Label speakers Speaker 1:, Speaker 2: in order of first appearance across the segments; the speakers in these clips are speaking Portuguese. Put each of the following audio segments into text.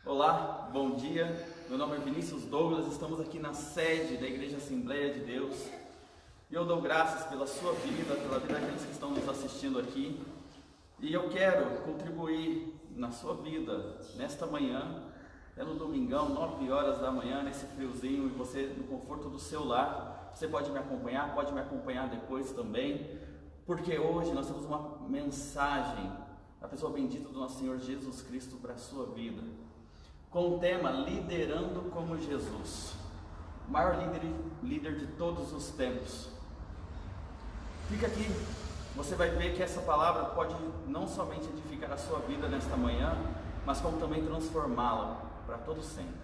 Speaker 1: Olá, bom dia. Meu nome é Vinícius Douglas, estamos aqui na sede da Igreja Assembleia de Deus. E eu dou graças pela sua vida, pela vida daqueles que estão nos assistindo aqui. E eu quero contribuir na sua vida nesta manhã, no domingão, 9 horas da manhã, nesse friozinho, e você no conforto do seu lar. Você pode me acompanhar depois também, porque hoje nós temos uma mensagem da pessoa bendita do nosso Senhor Jesus Cristo para a sua vida, com o tema Liderando como Jesus, o maior líder de todos os tempos. Fica aqui, você vai ver que essa palavra pode não somente edificar a sua vida nesta manhã, mas como também transformá-la para todo sempre.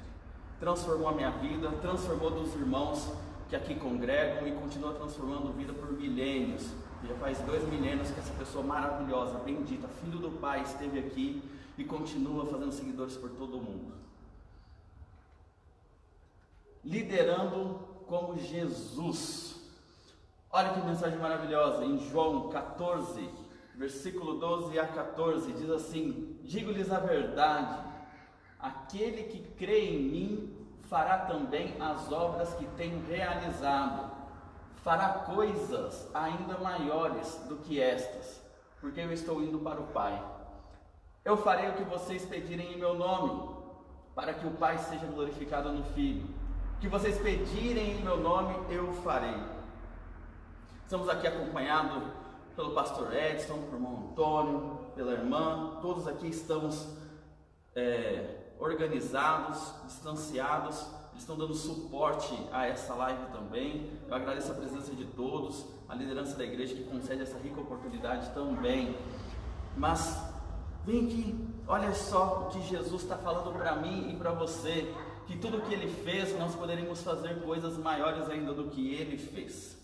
Speaker 1: Transformou a minha vida, transformou dos irmãos que aqui congregam e continua transformando vida por milênios. Já faz 2 milênios que essa pessoa maravilhosa, bendita, filho do Pai, esteve aqui e continua fazendo seguidores por todo o mundo. Liderando como Jesus. Olha que mensagem maravilhosa, em João 14, versículo 12 a 14, diz assim: digo-lhes a verdade, aquele que crê em mim fará também as obras que tenho realizado, fará coisas ainda maiores do que estas, porque eu estou indo para o Pai. Eu farei o que vocês pedirem em meu nome, para que o Pai seja glorificado no Filho. O que vocês pedirem em meu nome, eu farei. Estamos aqui acompanhados pelo pastor Edson, pelo irmão Antônio, pela irmã. Todos aqui estamos organizados, distanciados. Eles estão dando suporte a essa live também. Eu agradeço a presença de todos, a liderança da igreja que concede essa rica oportunidade também. Mas vem aqui, olha só o que Jesus está falando para mim e para você, que tudo o que Ele fez, nós poderíamos fazer coisas maiores ainda do que Ele fez.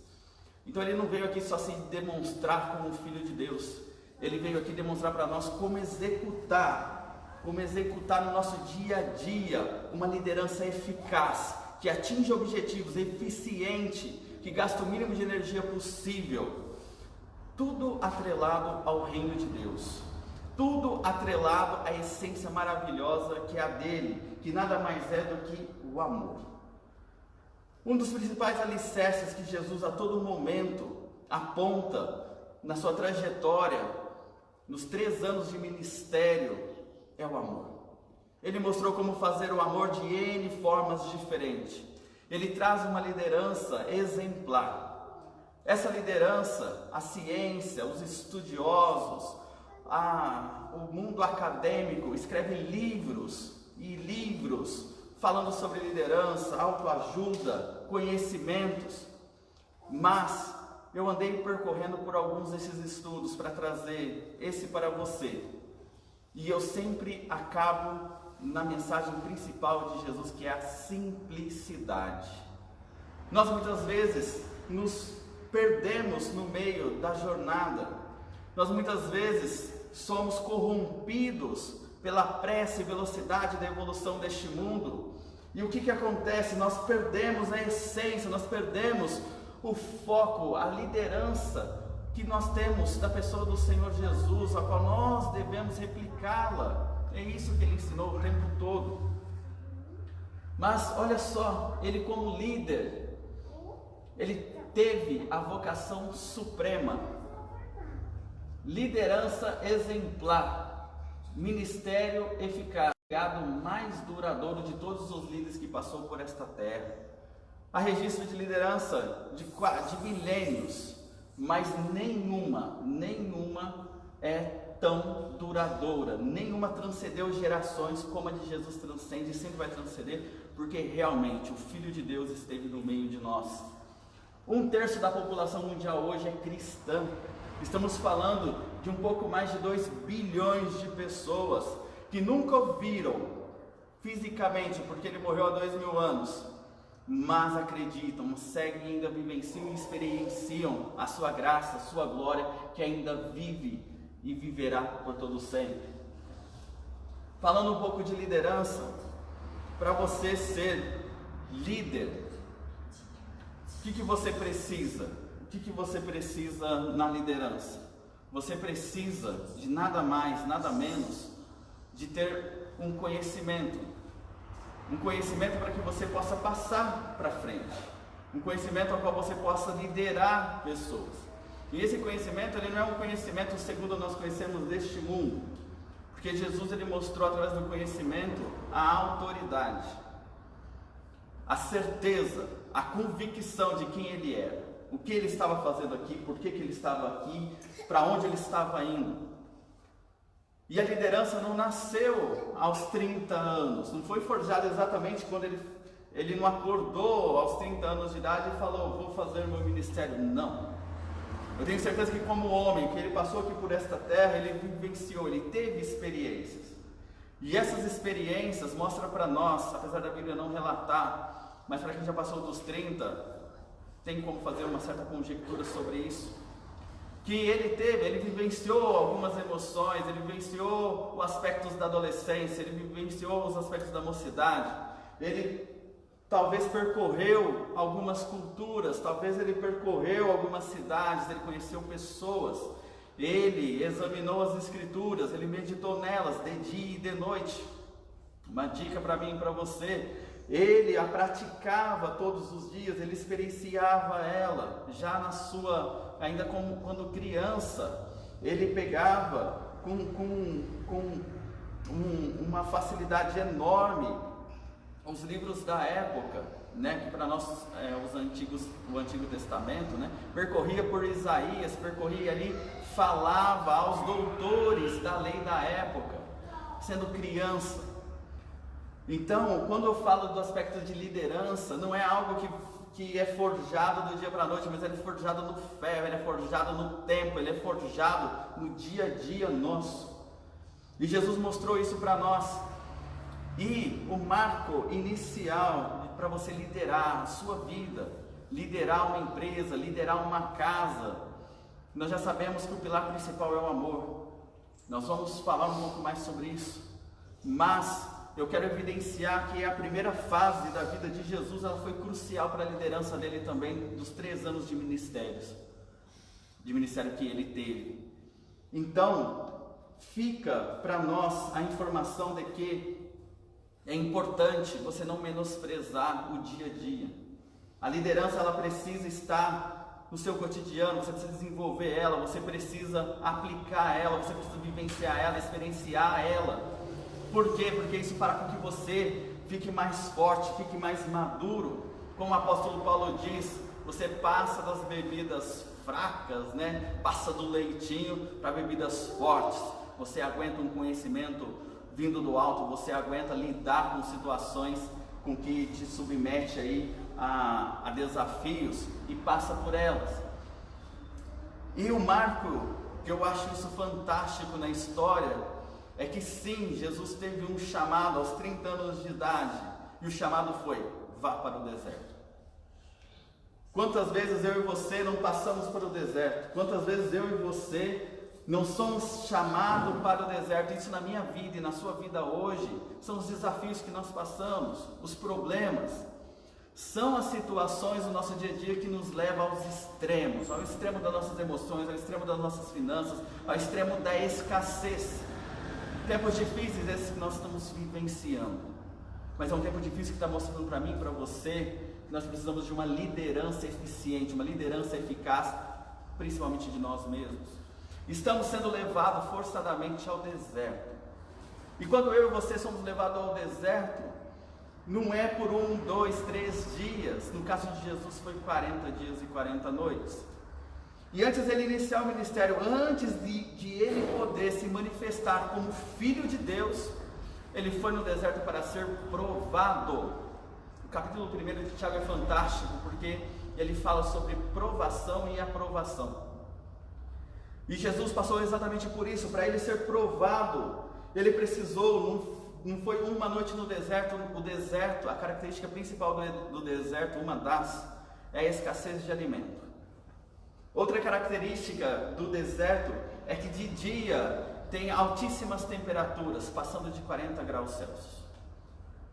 Speaker 1: Então Ele não veio aqui só se demonstrar como Filho de Deus, Ele veio aqui demonstrar para nós como executar no nosso dia a dia uma liderança eficaz, que atinge objetivos, eficiente, que gasta o mínimo de energia possível, tudo atrelado ao reino de Deus, tudo atrelado à essência maravilhosa que é a dele, que nada mais é do que o amor. Um dos principais alicerces que Jesus a todo momento aponta na sua trajetória, nos 3 anos de ministério, é o amor. Ele mostrou como fazer o amor de N formas diferentes. Ele traz uma liderança exemplar. Essa liderança, a ciência, os estudiosos, o mundo acadêmico escreve livros e livros falando sobre liderança, autoajuda, conhecimentos. Mas eu andei percorrendo por alguns desses estudos para trazer esse para você. E eu sempre acabo na mensagem principal de Jesus, que é a simplicidade. Nós muitas vezes nos perdemos no meio da jornada. Nós muitas vezes somos corrompidos pela pressa e velocidade da evolução deste mundo. E o que acontece? Nós perdemos a essência, nós perdemos o foco, a liderança que nós temos da pessoa do Senhor Jesus, a qual nós devemos replicá-la. É isso que Ele ensinou o tempo todo. Mas olha só, Ele como líder, Ele teve a vocação suprema, liderança exemplar, ministério eficaz, o legado mais duradouro de todos os líderes que passou por esta terra. Há registro de liderança de milênios, mas nenhuma é tão duradoura, nenhuma transcendeu gerações como a de Jesus transcende e sempre vai transcender, porque realmente o Filho de Deus esteve no meio de nós. 1/3 da população mundial hoje é cristã. Estamos falando de um pouco mais de 2 bilhões de pessoas que nunca o viram fisicamente, porque Ele morreu há 2000 anos, mas acreditam, seguem, ainda vivenciam e experienciam a sua graça, a sua glória, que ainda vive e viverá por todo sempre. Falando um pouco de liderança, para você ser líder, o que você precisa? O que você precisa na liderança? Você precisa de nada mais, nada menos de ter um conhecimento para que você possa passar para frente, um conhecimento ao qual você possa liderar pessoas. E esse conhecimento, ele não é um conhecimento segundo nós conhecemos deste mundo, porque Jesus, ele mostrou através do conhecimento a autoridade, a certeza, a convicção de quem ele era, o que ele estava fazendo aqui, por que ele estava aqui, para onde ele estava indo. E a liderança não nasceu aos 30 anos, não foi forjada exatamente quando ele não acordou aos 30 anos de idade e falou, vou fazer o meu ministério. Não. Eu tenho certeza que como homem, que ele passou aqui por esta terra, ele vivenciou, ele teve experiências. E essas experiências mostram para nós, apesar da Bíblia não relatar, mas para quem já passou dos 30, tem como fazer uma certa conjectura sobre isso, que ele vivenciou algumas emoções, ele vivenciou os aspectos da adolescência, ele vivenciou os aspectos da mocidade, ele talvez percorreu algumas culturas, talvez ele percorreu algumas cidades, ele conheceu pessoas, ele examinou as escrituras, ele meditou nelas de dia e de noite. Uma dica para mim e para você, ele a praticava todos os dias, ele experienciava ela, já na sua, ainda como quando criança, ele pegava com uma facilidade enorme os livros da época, né, que para nós o Antigo Testamento, né, percorria por Isaías, percorria ali, falava aos doutores da lei da época, sendo criança. Então, quando eu falo do aspecto de liderança, não é algo que é forjado do dia para a noite, mas ele é forjado no ferro, ele é forjado no tempo, ele é forjado no dia a dia nosso. E Jesus mostrou isso para nós. E o marco inicial para você liderar a sua vida, liderar uma empresa, liderar uma casa, nós já sabemos que o pilar principal é o amor. Nós vamos falar um pouco mais sobre isso, mas eu quero evidenciar que a primeira fase da vida de Jesus, ela foi crucial para a liderança dele também, dos 3 anos de ministério que ele teve. Então, fica para nós a informação de que é importante você não menosprezar o dia a dia. A liderança, ela precisa estar no seu cotidiano, você precisa desenvolver ela, você precisa aplicar ela, você precisa vivenciar ela, experienciar ela. Por quê? Porque isso fará com que você fique mais forte, fique mais maduro. Como o apóstolo Paulo diz, você passa das bebidas fracas, né? Passa do leitinho para bebidas fortes. Você aguenta um conhecimento vindo do alto, você aguenta lidar com situações com que te submete aí a desafios e passa por elas. E o marco, que eu acho isso fantástico na história, é que sim, Jesus teve um chamado aos 30 anos de idade, e o chamado foi, vá para o deserto. Quantas vezes eu e você não passamos para o deserto? Quantas vezes eu e você não somos chamados para o deserto? Isso na minha vida e na sua vida hoje, são os desafios que nós passamos, os problemas, são as situações do nosso dia a dia que nos levam aos extremos, ao extremo das nossas emoções, ao extremo das nossas finanças, ao extremo da escassez. Tempos difíceis esses que nós estamos vivenciando, mas é um tempo difícil que está mostrando para mim e para você que nós precisamos de uma liderança eficiente, uma liderança eficaz, principalmente de nós mesmos. Estamos sendo levados forçadamente ao deserto, e quando eu e você somos levados ao deserto, não é por 1, 2, 3 dias, no caso de Jesus foi 40 dias e 40 noites. E antes dele iniciar o ministério, antes de ele poder se manifestar como Filho de Deus, ele foi no deserto para ser provado. O capítulo 1 de Tiago é fantástico, porque ele fala sobre provação e aprovação. E Jesus passou exatamente por isso, para ele ser provado. Ele precisou, não foi uma noite no deserto. O deserto, a característica principal do deserto, uma das, é a escassez de alimento. Outra característica do deserto é que de dia tem altíssimas temperaturas, passando de 40 graus Celsius.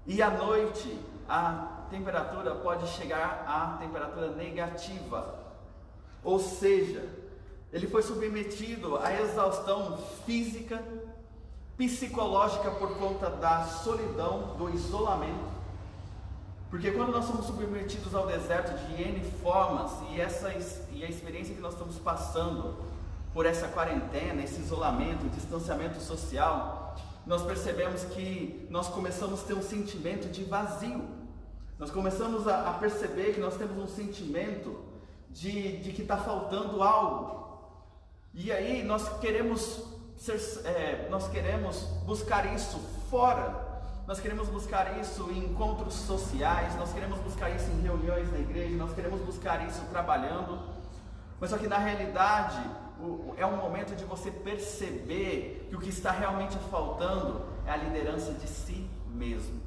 Speaker 1: E à noite a temperatura pode chegar à temperatura negativa. Ou seja, ele foi submetido à exaustão física, psicológica por conta da solidão, do isolamento. Porque quando nós somos submetidos ao deserto de N formas, e a experiência que nós estamos passando por essa quarentena, esse isolamento, distanciamento social, nós percebemos que nós começamos a ter um sentimento de vazio. Nós começamos a perceber que nós temos um sentimento de que está faltando algo. E aí nós queremos buscar isso fora. Nós queremos buscar isso em encontros sociais, nós queremos buscar isso em reuniões na igreja, nós queremos buscar isso trabalhando, mas só que na realidade é um momento de você perceber que o que está realmente faltando é a liderança de si mesmo.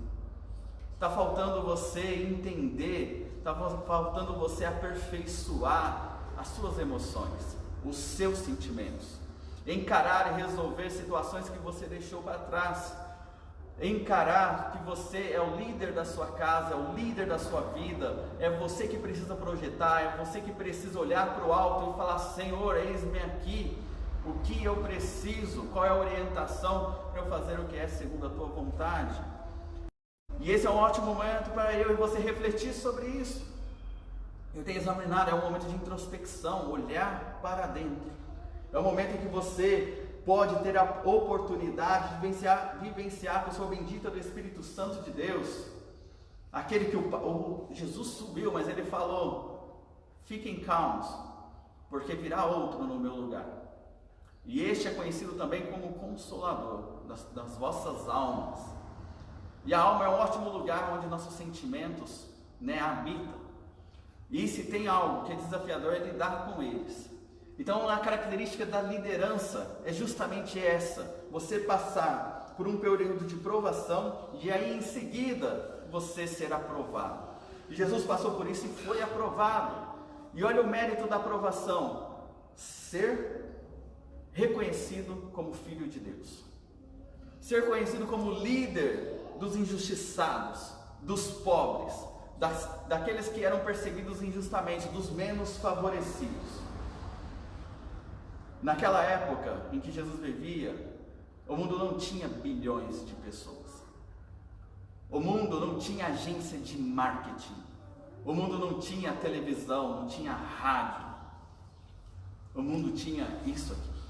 Speaker 1: Está faltando você entender, está faltando você aperfeiçoar as suas emoções, os seus sentimentos, encarar e resolver situações que você deixou para trás. Encarar que você é o líder da sua casa, é o líder da sua vida, é você que precisa projetar, é você que precisa olhar para o alto e falar: Senhor, eis-me aqui, o que eu preciso, qual é a orientação para eu fazer o que é segundo a tua vontade. E esse é um ótimo momento para eu e você refletir sobre isso. Eu tenho examinado, é um momento de introspecção, olhar para dentro. É um momento em que você pode ter a oportunidade de vivenciar a pessoa bendita do Espírito Santo de Deus, aquele que o Jesus subiu, mas ele falou: fiquem calmos, porque virá outro no meu lugar. E este é conhecido também como Consolador das vossas almas. E a alma é um ótimo lugar onde nossos sentimentos, habitam. E se tem algo que é desafiador, é lidar com eles. Então, a característica da liderança é justamente essa: você passar por um período de provação e aí em seguida você ser aprovado. E Jesus passou por isso e foi aprovado. E olha o mérito da aprovação: ser reconhecido como filho de Deus, ser conhecido como líder dos injustiçados, dos pobres, daqueles que eram perseguidos injustamente, dos menos favorecidos. Naquela época em que Jesus vivia, o mundo não tinha bilhões de pessoas. O mundo não tinha agência de marketing. O mundo não tinha televisão, não tinha rádio. O mundo tinha isso aqui,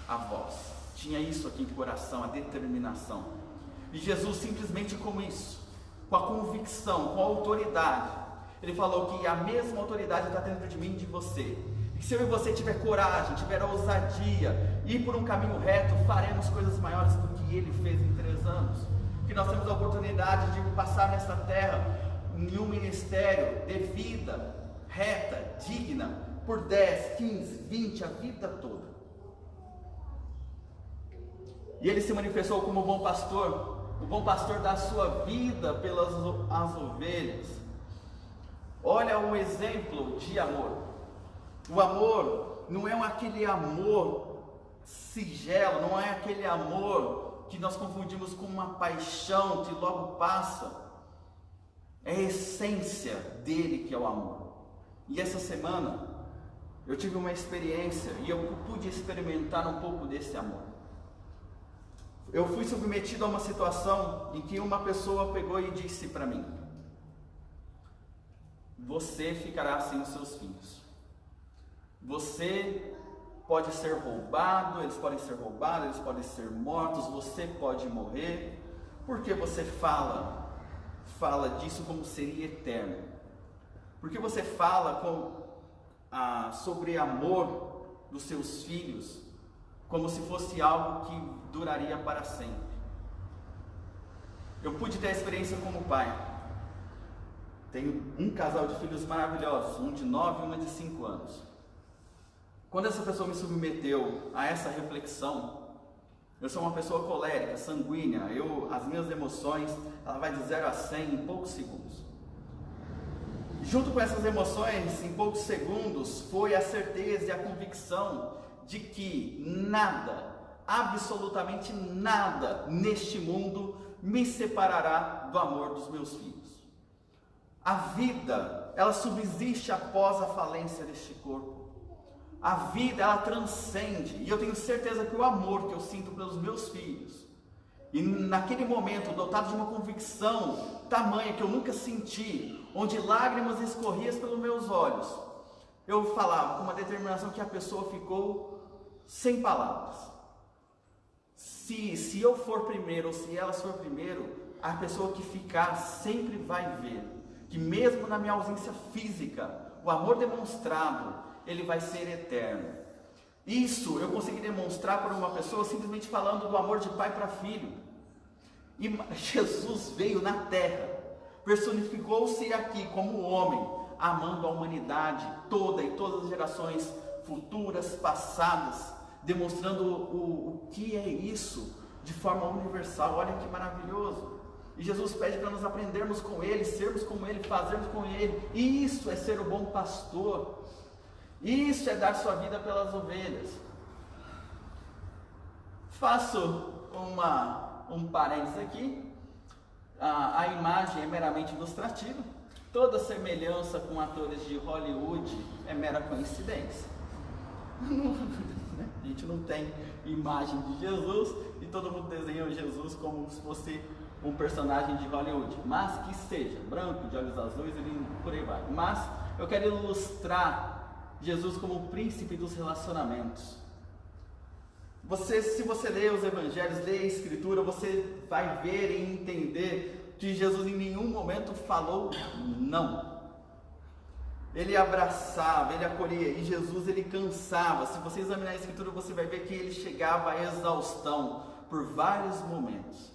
Speaker 1: a voz. Tinha isso aqui em coração, a determinação. E Jesus simplesmente com isso, com a convicção, com a autoridade, ele falou que a mesma autoridade está dentro de mim e de você. E se eu e você tiver coragem, tiver ousadia, ir por um caminho reto, faremos coisas maiores do que ele fez em 3 anos. Que nós temos a oportunidade de passar nessa terra em um ministério de vida reta, digna, por 10, 15, 20, a vida toda. E ele se manifestou como bom pastor, o bom pastor dá a sua vida pelas as ovelhas. Olha um exemplo de amor. O amor não é aquele amor singelo, não é aquele amor que nós confundimos com uma paixão que logo passa. É a essência dele que é o amor. E essa semana eu tive uma experiência e eu pude experimentar um pouco desse amor. Eu fui submetido a uma situação em que uma pessoa pegou e disse para mim: você ficará sem os seus filhos. Você pode ser roubado, eles podem ser roubados, eles podem ser mortos, você pode morrer, porque você fala disso como seria eterno. Porque você fala sobre amor dos seus filhos como se fosse algo que duraria para sempre. Eu pude ter a experiência como pai. Tenho um casal de filhos maravilhosos, um de 9 e uma de 5 anos. Quando essa pessoa me submeteu a essa reflexão, eu sou uma pessoa colérica, sanguínea, as minhas emoções, ela vai de 0 a 100 em poucos segundos. Junto com essas emoções, em poucos segundos, foi a certeza e a convicção de que nada, absolutamente nada neste mundo me separará do amor dos meus filhos. A vida, ela subsiste após a falência deste corpo. A vida, ela transcende. E eu tenho certeza que o amor que eu sinto pelos meus filhos, e naquele momento, dotado de uma convicção tamanha que eu nunca senti, onde lágrimas escorriam pelos meus olhos, eu falava com uma determinação que a pessoa ficou sem palavras. Se eu for primeiro, ou se elas for primeiro, a pessoa que ficar sempre vai ver que mesmo na minha ausência física, o amor demonstrado, ele vai ser eterno. Isso eu consegui demonstrar para uma pessoa simplesmente falando do amor de pai para filho. E Jesus veio na terra, personificou-se aqui como homem, amando a humanidade toda e todas as gerações futuras, passadas, demonstrando o que é isso de forma universal. Olha que maravilhoso. E Jesus pede para nós aprendermos com Ele, sermos como Ele, fazermos com Ele. Isso é ser o bom pastor. Isso é dar sua vida pelas ovelhas. Faço um parênteses aqui. A imagem é meramente ilustrativa. Toda semelhança com atores de Hollywood é mera coincidência. A gente não tem imagem de Jesus e todo mundo desenha Jesus como se fosse um personagem de Hollywood, mas que seja branco, de olhos azuis e por aí vai. Mas eu quero ilustrar Jesus como o príncipe dos relacionamentos. Se você ler os evangelhos, ler a escritura, você vai ver e entender que Jesus em nenhum momento falou não. Ele abraçava, ele acolhia, e Jesus ele cansava. Se você examinar a escritura, você vai ver que ele chegava à exaustão por vários momentos.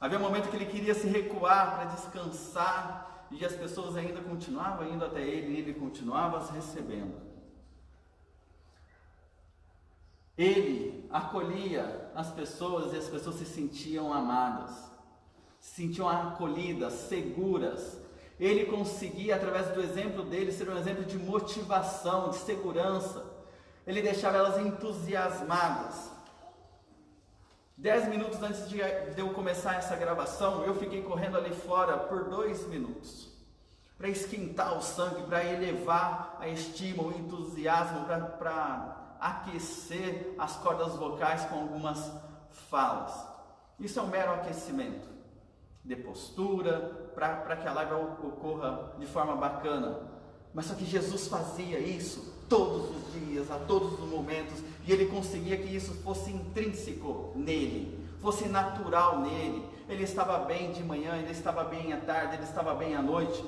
Speaker 1: Havia um momento que ele queria se recuar para descansar, e as pessoas ainda continuavam indo até ele, e ele continuava as recebendo. Ele acolhia as pessoas, e as pessoas se sentiam amadas, se sentiam acolhidas, seguras. Ele conseguia, através do exemplo dele, ser um exemplo de motivação, de segurança. Ele deixava elas entusiasmadas. 10 minutos antes de eu começar essa gravação, eu fiquei correndo ali fora por 2 minutos, para esquentar o sangue, para elevar a estima, o entusiasmo, para aquecer as cordas vocais com algumas falas. Isso é um mero aquecimento de postura, para que a live ocorra de forma bacana. Mas só que Jesus fazia isso todos os dias, a todos os momentos, e ele conseguia que isso fosse intrínseco nele, fosse natural nele. Ele estava bem de manhã, ele estava bem à tarde, ele estava bem à noite,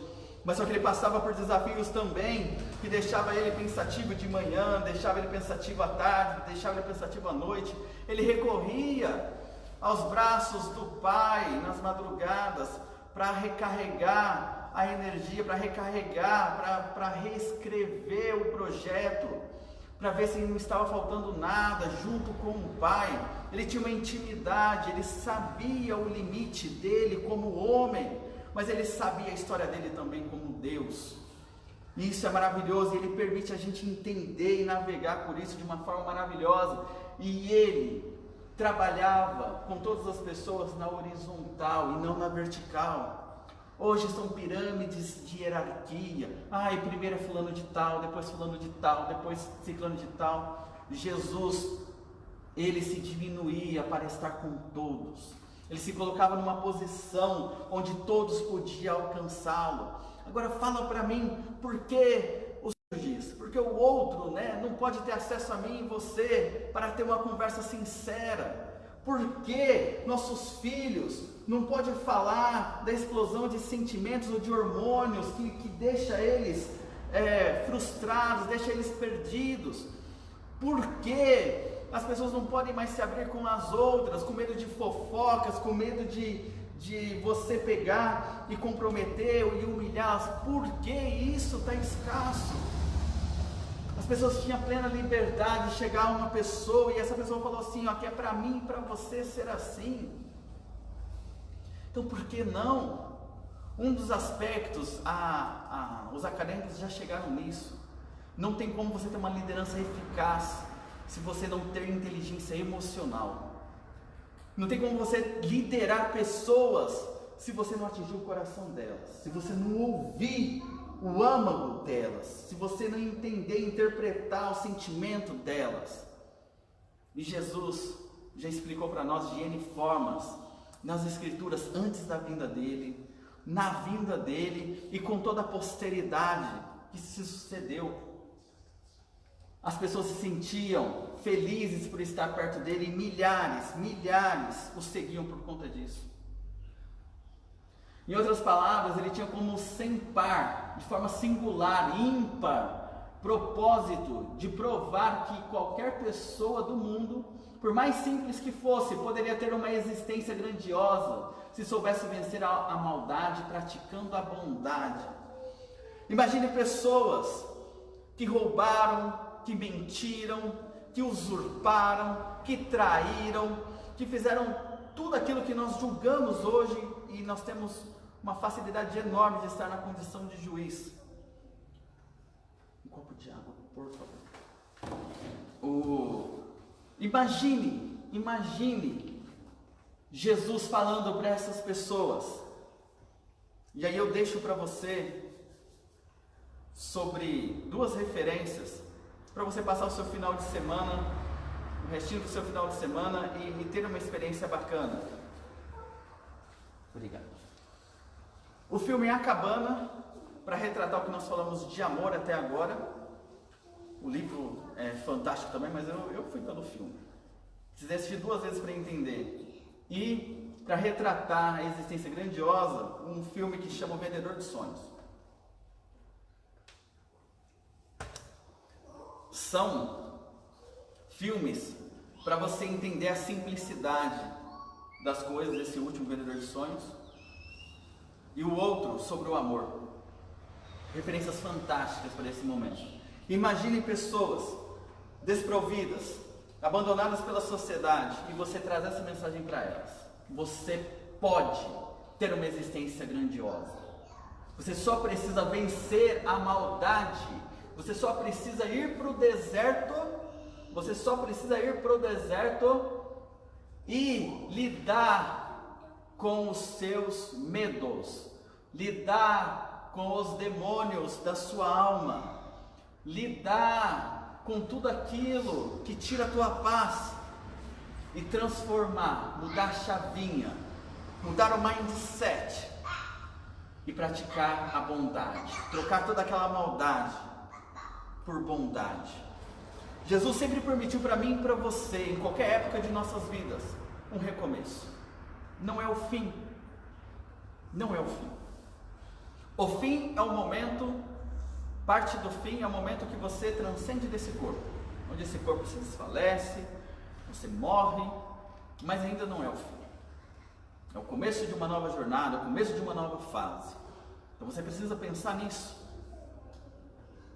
Speaker 1: mas só que ele passava por desafios também, que deixava ele pensativo de manhã, deixava ele pensativo à tarde, deixava ele pensativo à noite. Ele recorria aos braços do Pai nas madrugadas, para recarregar a energia, para recarregar, para reescrever o projeto, para ver se não estava faltando nada, junto com o Pai. Ele tinha uma intimidade, ele sabia o limite dele como homem, mas ele sabia a história dele também como Deus. E isso é maravilhoso, e ele permite a gente entender e navegar por isso de uma forma maravilhosa. E ele trabalhava com todas as pessoas na horizontal e não na vertical. Hoje são pirâmides de hierarquia. Primeiro é fulano de tal, depois fulano de tal, depois ciclano de tal. Jesus, ele se diminuía para estar com todos. Ele se colocava numa posição onde todos podiam alcançá-lo. Agora fala para mim, por que o Senhor diz? Porque o outro, não pode ter acesso a mim e você para ter uma conversa sincera. Por que nossos filhos não podem falar da explosão de sentimentos ou de hormônios que deixa eles frustrados, deixa eles perdidos? Por que as pessoas não podem mais se abrir com as outras, com medo de fofocas, com medo de você pegar e comprometer e humilhá-las? Por que isso está escasso? As pessoas tinham plena liberdade de chegar a uma pessoa e essa pessoa falou assim, que é para mim e para você ser assim. Então por que não? Um dos aspectos, os acadêmicos já chegaram nisso. Não tem como você ter uma liderança eficaz se você não ter inteligência emocional. Não tem como você liderar pessoas se você não atingir o coração delas, se você não ouvir o âmago delas, se você não entender, interpretar o sentimento delas. E Jesus já explicou para nós de N formas, nas Escrituras, antes da vinda dele, na vinda dele e com toda a posteridade que se sucedeu. As pessoas se sentiam felizes por estar perto dele e milhares o seguiam por conta disso. Em outras palavras, ele tinha como sem par, de forma singular, ímpar, propósito de provar que qualquer pessoa do mundo, por mais simples que fosse, poderia ter uma existência grandiosa se soubesse vencer a maldade praticando a bondade. Imagine pessoas que roubaram, que mentiram, que usurparam, que traíram, que fizeram tudo aquilo que nós julgamos hoje, e nós temos uma facilidade enorme de estar na condição de juiz. Um copo de água, por favor. Imagine Jesus falando para essas pessoas. E aí eu deixo para você sobre duas referências para você passar o seu final de semana, o restinho do seu final de semana e ter uma experiência bacana. Obrigado. O filme A Cabana, para retratar o que nós falamos de amor até agora. O livro é fantástico também, mas eu fui pelo filme. Precisei assistir 2 vezes para entender. E para retratar a existência grandiosa, um filme que chama O Vendedor de Sonhos. São filmes para você entender a simplicidade das coisas, esse último Vendedor de Sonhos, e o outro sobre o amor. Referências fantásticas para esse momento. Imagine pessoas desprovidas, abandonadas pela sociedade, e você traz essa mensagem para elas. Você pode ter uma existência grandiosa. Você só precisa vencer a maldade. Você só precisa ir para o deserto. Você só precisa ir para o deserto e lidar com os seus medos, lidar com os demônios da sua alma, lidar com tudo aquilo que tira a tua paz e transformar, mudar a chavinha, mudar o mindset e praticar a bondade, trocar toda aquela maldade por bondade. Jesus sempre permitiu para mim e para você, em qualquer época de nossas vidas, um recomeço. Não é o fim. Não é o fim. O fim é o momento, parte do fim é o momento que você transcende desse corpo, onde esse corpo se desfalece, você morre, mas ainda não é o fim. É o começo de uma nova jornada, é o começo de uma nova fase. Então você precisa pensar nisso.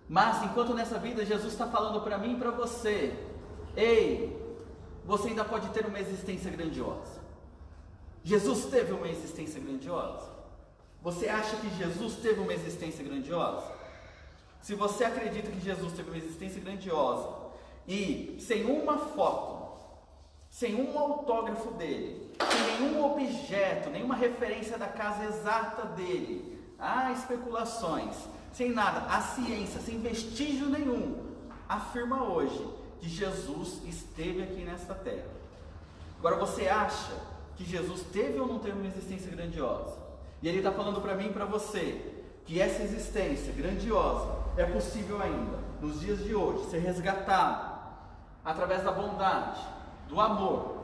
Speaker 1: Mas enquanto nessa vida Jesus está falando para mim e para você, ei, você ainda pode ter uma existência grandiosa. Jesus teve uma existência grandiosa? Você acha que Jesus teve uma existência grandiosa? Se você acredita que Jesus teve uma existência grandiosa e sem uma foto, sem um autógrafo dele, sem nenhum objeto, nenhuma referência da casa exata dele, há especulações, sem nada, a ciência, sem vestígio nenhum, afirma hoje que Jesus esteve aqui nesta terra. Agora você acha que Jesus teve ou não teve uma existência grandiosa? E ele está falando para mim e para você que essa existência grandiosa é possível ainda, nos dias de hoje, ser resgatada através da bondade, do amor,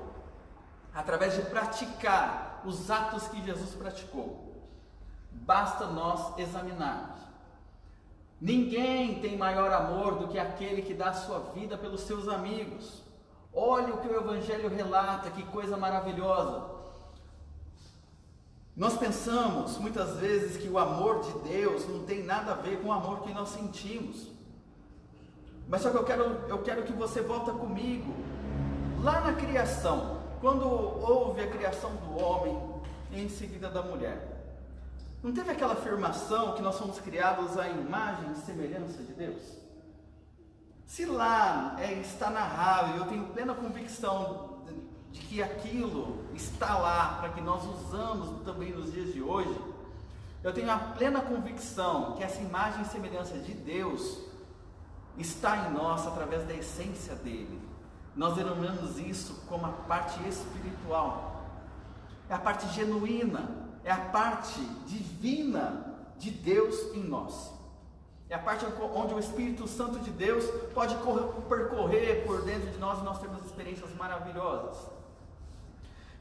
Speaker 1: através de praticar os atos que Jesus praticou. Basta nós examinarmos. Ninguém tem maior amor do que aquele que dá a sua vida pelos seus amigos. Olha o que o Evangelho relata, que coisa maravilhosa. Nós pensamos muitas vezes que o amor de Deus não tem nada a ver com o amor que nós sentimos. Mas só que eu quero que você volta comigo lá na criação, quando houve a criação do homem e em seguida da mulher. Não teve aquela afirmação que nós fomos criados à imagem e semelhança de Deus? Se lá está narrado, e eu tenho plena convicção de que aquilo está lá para que nós usamos também nos dias de hoje, Eu tenho a plena convicção que essa imagem e semelhança de Deus está em nós através da essência dele. Nós denominamos isso como a parte espiritual. É a parte genuína, é a parte divina de Deus em nós. É a parte onde o Espírito Santo de Deus pode percorrer por dentro de nós e nós temos experiências maravilhosas.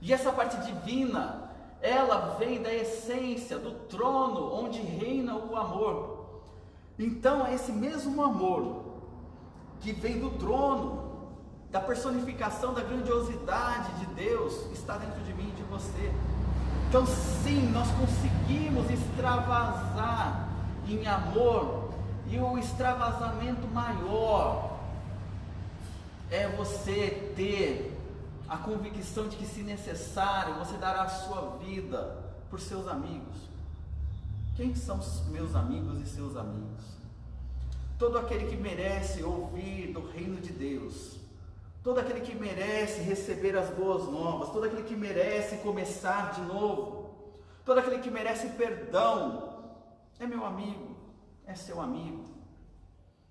Speaker 1: E essa parte divina, ela vem da essência, do trono onde reina o amor. Então é esse mesmo amor que vem do trono, da personificação da grandiosidade de Deus, está dentro de mim e de você. Então sim, nós conseguimos extravasar em amor, e o extravasamento maior é você ter a convicção de que, se necessário, você dará a sua vida por seus amigos. Quem são os meus amigos e seus amigos? Todo aquele que merece ouvir do reino de Deus, todo aquele que merece receber as boas novas, todo aquele que merece começar de novo, todo aquele que merece perdão, é meu amigo, é seu amigo.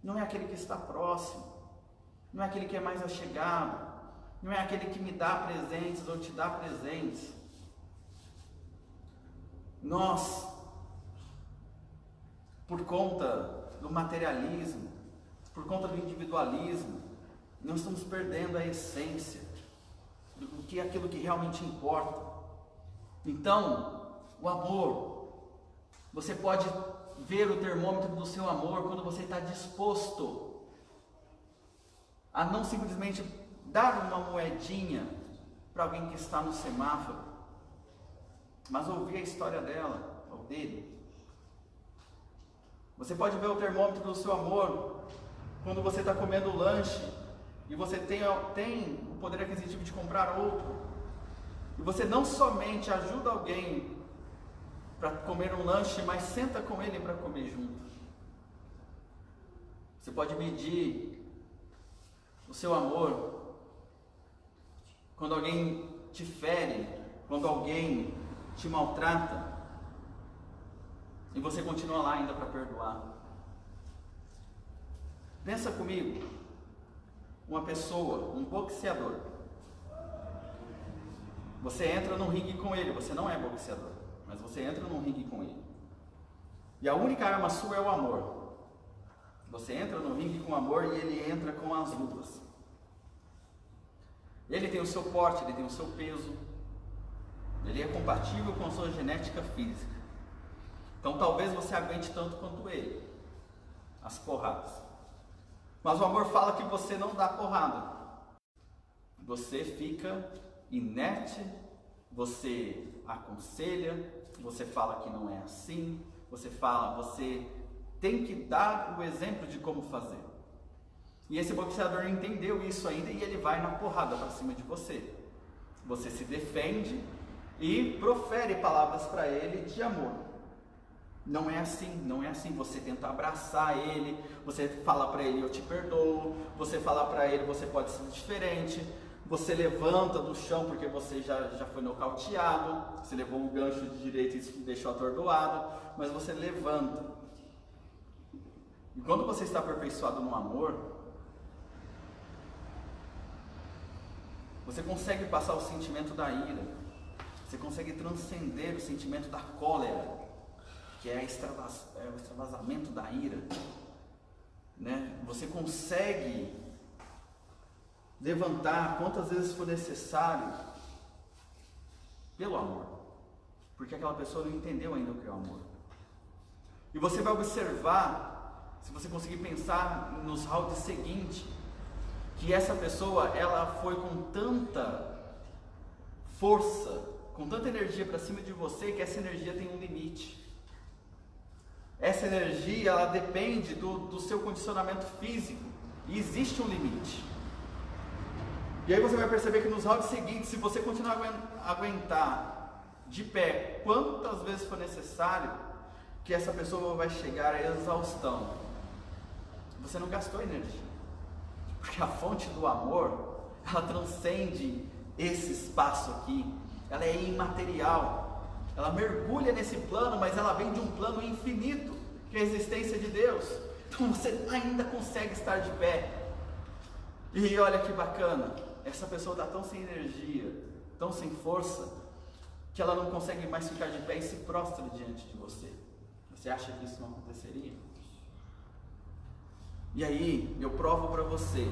Speaker 1: Não é aquele que está próximo, não é aquele que é mais achegado, não é aquele que me dá presentes ou te dá presentes. Nós, por conta do materialismo, por conta do individualismo, nós estamos perdendo a essência do que é aquilo que realmente importa. Então, o amor, você pode ver o termômetro do seu amor quando você está disposto a não simplesmente dar uma moedinha para alguém que está no semáforo, mas ouvir a história dela ou dele. Você pode ver o termômetro do seu amor quando você está comendo lanche e você tem o poder aquisitivo de comprar outro, e você não somente ajuda alguém para comer um lanche, mas senta com ele para comer junto. Você pode medir o seu amor quando alguém te fere, quando alguém te maltrata, e você continua lá ainda para perdoar. Pensa comigo, uma pessoa, um boxeador, você entra num ringue com ele, você não é boxeador, mas você entra num ringue com ele, e a única arma sua é o amor. Você entra no ringue com amor e ele entra com as luvas. Ele tem o seu porte, ele tem o seu peso, ele é compatível com a sua genética física. Então talvez você aguente tanto quanto ele as porradas. Mas o amor fala que você não dá porrada. Você fica inerte, você aconselha, você fala que não é assim, você tem que dar o exemplo de como fazer. E esse boxeador entendeu isso ainda e ele vai na porrada para cima de você. Você se defende e profere palavras para ele de amor. Não é assim. Você tenta abraçar ele, você fala para ele, eu te perdoo, você fala para ele, você pode ser diferente, você levanta do chão porque você já foi nocauteado, você levou um gancho de direita e isso deixou atordoado, mas você levanta. E quando você está aperfeiçoado no amor, você consegue passar o sentimento da ira, você consegue transcender o sentimento da cólera, que é o extravasamento da ira, né? Você consegue levantar quantas vezes for necessário pelo amor, porque aquela pessoa não entendeu ainda o que é o amor. E você vai observar, se você conseguir pensar nos rounds seguintes, que essa pessoa, ela foi com tanta força, com tanta energia para cima de você, que essa energia tem um limite. Essa energia, ela depende do seu condicionamento físico, e existe um limite. E aí você vai perceber que nos rounds seguintes, se você continuar a aguentar de pé quantas vezes for necessário, que essa pessoa vai chegar à exaustão. Você não gastou energia, porque a fonte do amor, ela transcende esse espaço aqui, ela é imaterial, ela mergulha nesse plano, mas ela vem de um plano infinito, que é a existência de Deus. Então você ainda consegue estar de pé. E olha que bacana, essa pessoa está tão sem energia, tão sem força, que ela não consegue mais ficar de pé e se prostra diante de você. Você acha que isso não aconteceria? E aí, eu provo para você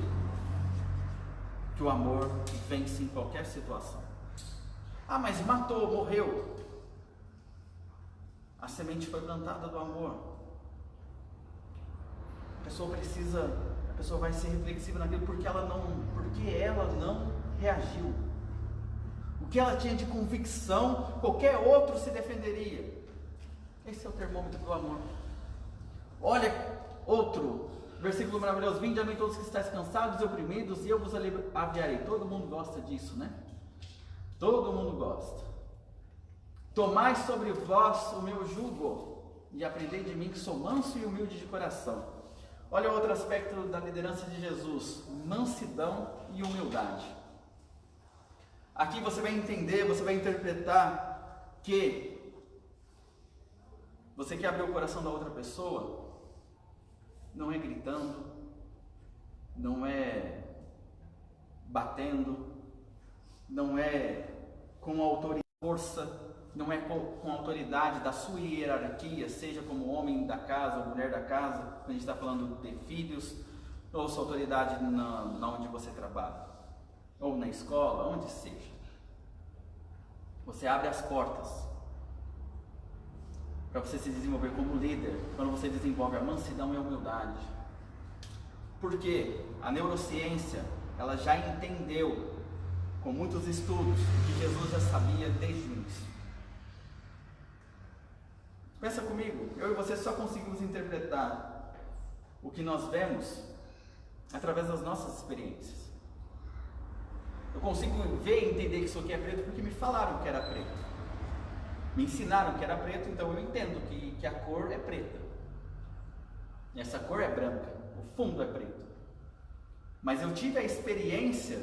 Speaker 1: que o amor vence em qualquer situação. Ah, mas matou, morreu. A semente foi plantada do amor. A pessoa vai ser reflexiva naquilo porque ela não reagiu. O que ela tinha de convicção, qualquer outro se defenderia. Esse é o termômetro do amor. Olha outro versículo maravilhoso: vinde a mim todos que estáis cansados e oprimidos, e eu vos aliviarei. Todo mundo gosta disso, né? Todo mundo gosta. Tomai sobre vós o meu jugo, e aprendei de mim, que sou manso e humilde de coração. Olha outro aspecto da liderança de Jesus: mansidão e humildade. Aqui você vai entender, você vai interpretar que você quer abrir o coração da outra pessoa, não é gritando, não é batendo, não é com autoridade, força, não é com a autoridade da sua hierarquia, seja como homem da casa ou mulher da casa, quando a gente está falando de filhos, ou sua autoridade na onde você trabalha, ou na escola, onde seja. Você abre as portas para você se desenvolver como líder, quando você desenvolve a mansidão e a humildade. Porque a neurociência, ela já entendeu, com muitos estudos, que Jesus já sabia desde o início. Pensa comigo, eu e você só conseguimos interpretar o que nós vemos através das nossas experiências. Eu consigo ver e entender que isso aqui é preto porque me falaram que era preto. Me ensinaram que era preto, então eu entendo que a cor é preta. E essa cor é branca, o fundo é preto. Mas eu tive a experiência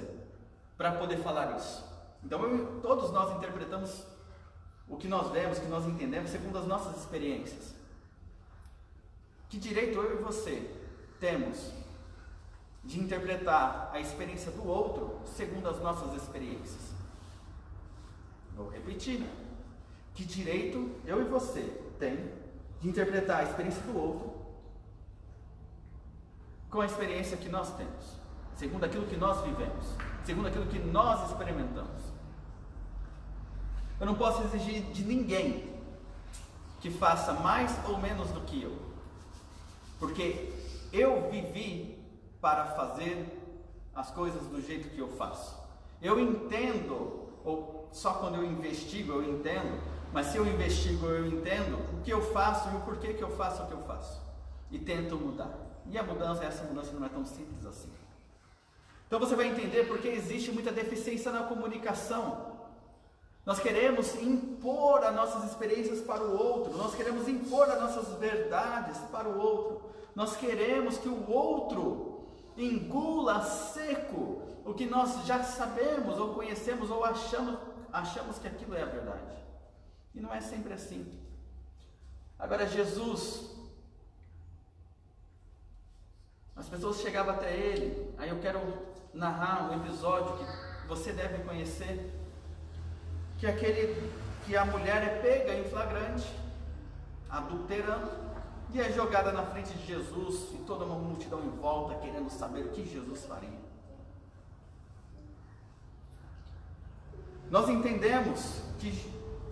Speaker 1: para poder falar isso. Então todos nós interpretamos o que nós vemos, o que nós entendemos, segundo as nossas experiências. Que direito eu e você temos de interpretar a experiência do outro segundo as nossas experiências? Vou repetir. Que direito eu e você tem de interpretar a experiência do outro com a experiência que nós temos, segundo aquilo que nós vivemos, segundo aquilo que nós experimentamos? Eu não posso exigir de ninguém que faça mais ou menos do que eu, porque eu vivi para fazer as coisas do jeito que eu faço. Eu entendo, ou só quando eu investigo eu entendo, mas se eu investigo eu entendo o que eu faço e o porquê que eu faço o que eu faço, e tento mudar. E essa mudança não é tão simples assim. Então você vai entender porque existe muita deficiência na comunicação. Nós queremos impor as nossas experiências para o outro, nós queremos impor as nossas verdades para o outro, nós queremos que o outro engula seco o que nós já sabemos, ou conhecemos, ou achamos que aquilo é a verdade. E não é sempre assim. Agora Jesus, as pessoas chegavam até ele. Aí eu quero narrar um episódio que você deve conhecer, que é aquele que a mulher é pega em flagrante, adulterando, e é jogada na frente de Jesus, e toda uma multidão em volta querendo saber o que Jesus faria. Nós entendemos que o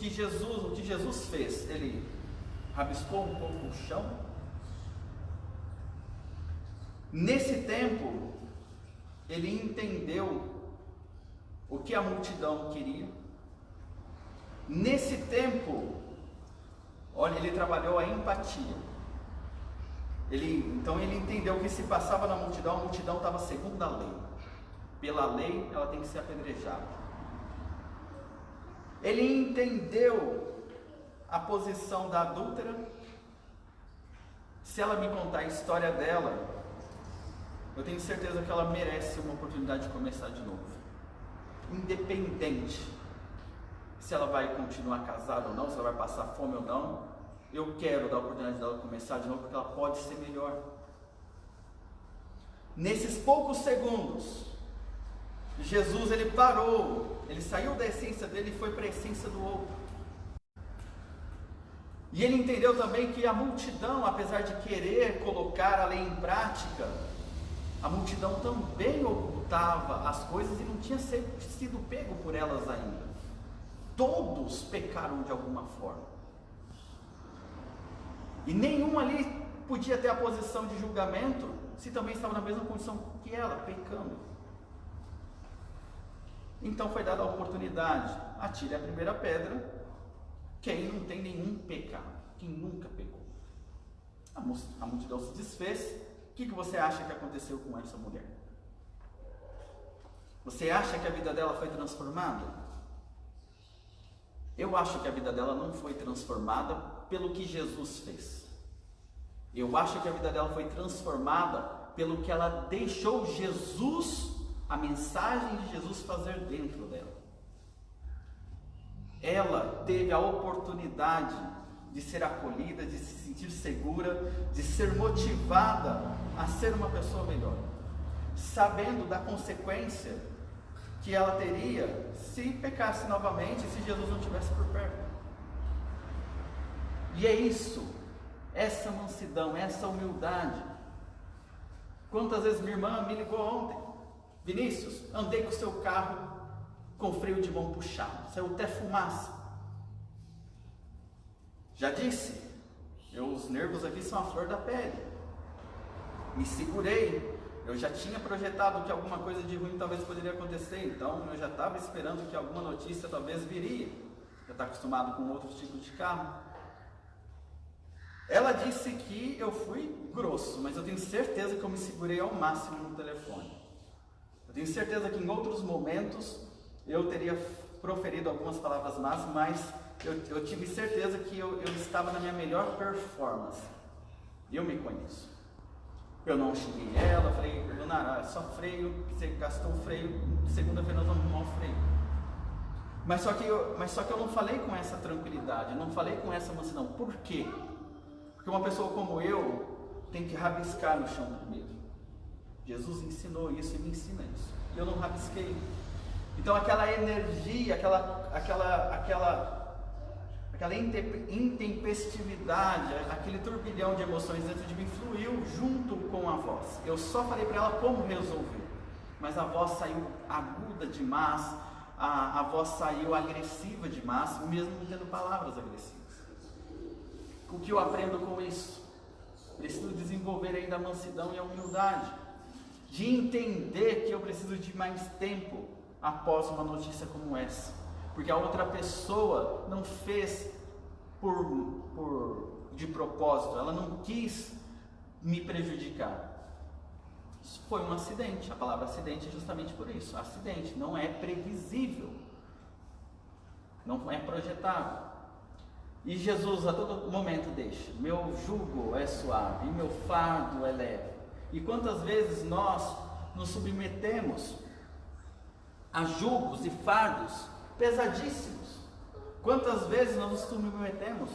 Speaker 1: que Jesus fez, ele rabiscou um pouco o chão. Nesse tempo, ele entendeu o que a multidão queria. Nesse tempo, olha, ele trabalhou a empatia. Então ele entendeu o que se passava na multidão. A multidão estava segundo a lei. Pela lei, ela tem que ser apedrejada. Ele entendeu a posição da adúltera. Se ela me contar a história dela, eu tenho certeza que ela merece uma oportunidade de começar de novo. Independente se ela vai continuar casada ou não, se ela vai passar fome ou não. Eu quero dar a oportunidade dela começar de novo, porque ela pode ser melhor. Nesses poucos segundos, Jesus ele parou, ele saiu da essência dele e foi para a essência do outro. E ele entendeu também que a multidão, apesar de querer colocar a lei em prática, a multidão também ocultava as coisas e não tinha sido pego por elas ainda. Todos pecaram de alguma forma. E nenhum ali podia ter a posição de julgamento se também estava na mesma condição que ela, pecando. Então foi dada a oportunidade, atire a primeira pedra quem não tem nenhum pecado, quem nunca pecou. A multidão se desfez. O que você acha que aconteceu com essa mulher? Você acha que a vida dela foi transformada? Eu acho que a vida dela não foi transformada pelo que Jesus fez. Eu acho que a vida dela foi transformada pelo que ela deixou Jesus, a mensagem de Jesus fazer dentro dela. Ela teve a oportunidade de ser acolhida, de se sentir segura, de ser motivada a ser uma pessoa melhor, sabendo da consequência que ela teria se pecasse novamente, se Jesus não estivesse por perto. E é isso, essa mansidão, essa humildade. Quantas vezes minha irmã me ligou ontem: Vinícius, andei com o seu carro com freio de mão puxado, saiu até fumaça. Já disse, os nervos aqui são a flor da pele. Me segurei, eu já tinha projetado que alguma coisa de ruim talvez poderia acontecer, então eu já estava esperando que alguma notícia talvez viria. Já está acostumado com outros tipos de carro. Ela disse que eu fui grosso, mas eu tenho certeza que eu me segurei ao máximo no telefone. Eu tenho certeza que em outros momentos eu teria proferido algumas palavras más, mas eu tive certeza que eu estava na minha melhor performance. Eu me conheço. Eu não xinguei ela, falei: Leonara, é só freio, você gastou o freio, segunda-feira nós vamos arrumar o freio. Mas só que eu não falei com essa tranquilidade, não falei com essa mansidão. Por quê? Porque uma pessoa como eu tem que rabiscar no chão primeiro. Jesus ensinou isso e me ensina isso. E eu não rabisquei. Então aquela energia, aquela intempestividade, aquele turbilhão de emoções dentro de mim fluiu junto com a voz. Eu só falei para ela como resolver, mas a voz saiu aguda demais, a voz saiu agressiva demais, mesmo não tendo palavras agressivas. O que eu aprendo com isso? Preciso desenvolver ainda a mansidão e a humildade, de entender que eu preciso de mais tempo após uma notícia como essa, porque a outra pessoa não fez de propósito, ela não quis me prejudicar. Isso foi um acidente. A palavra acidente é justamente por isso. Acidente não é previsível, não é projetável. E Jesus a todo momento deixa: meu jugo é suave e meu fardo é leve. E quantas vezes nós nos submetemos a jugos e fardos pesadíssimos? Quantas vezes nós nos submetemos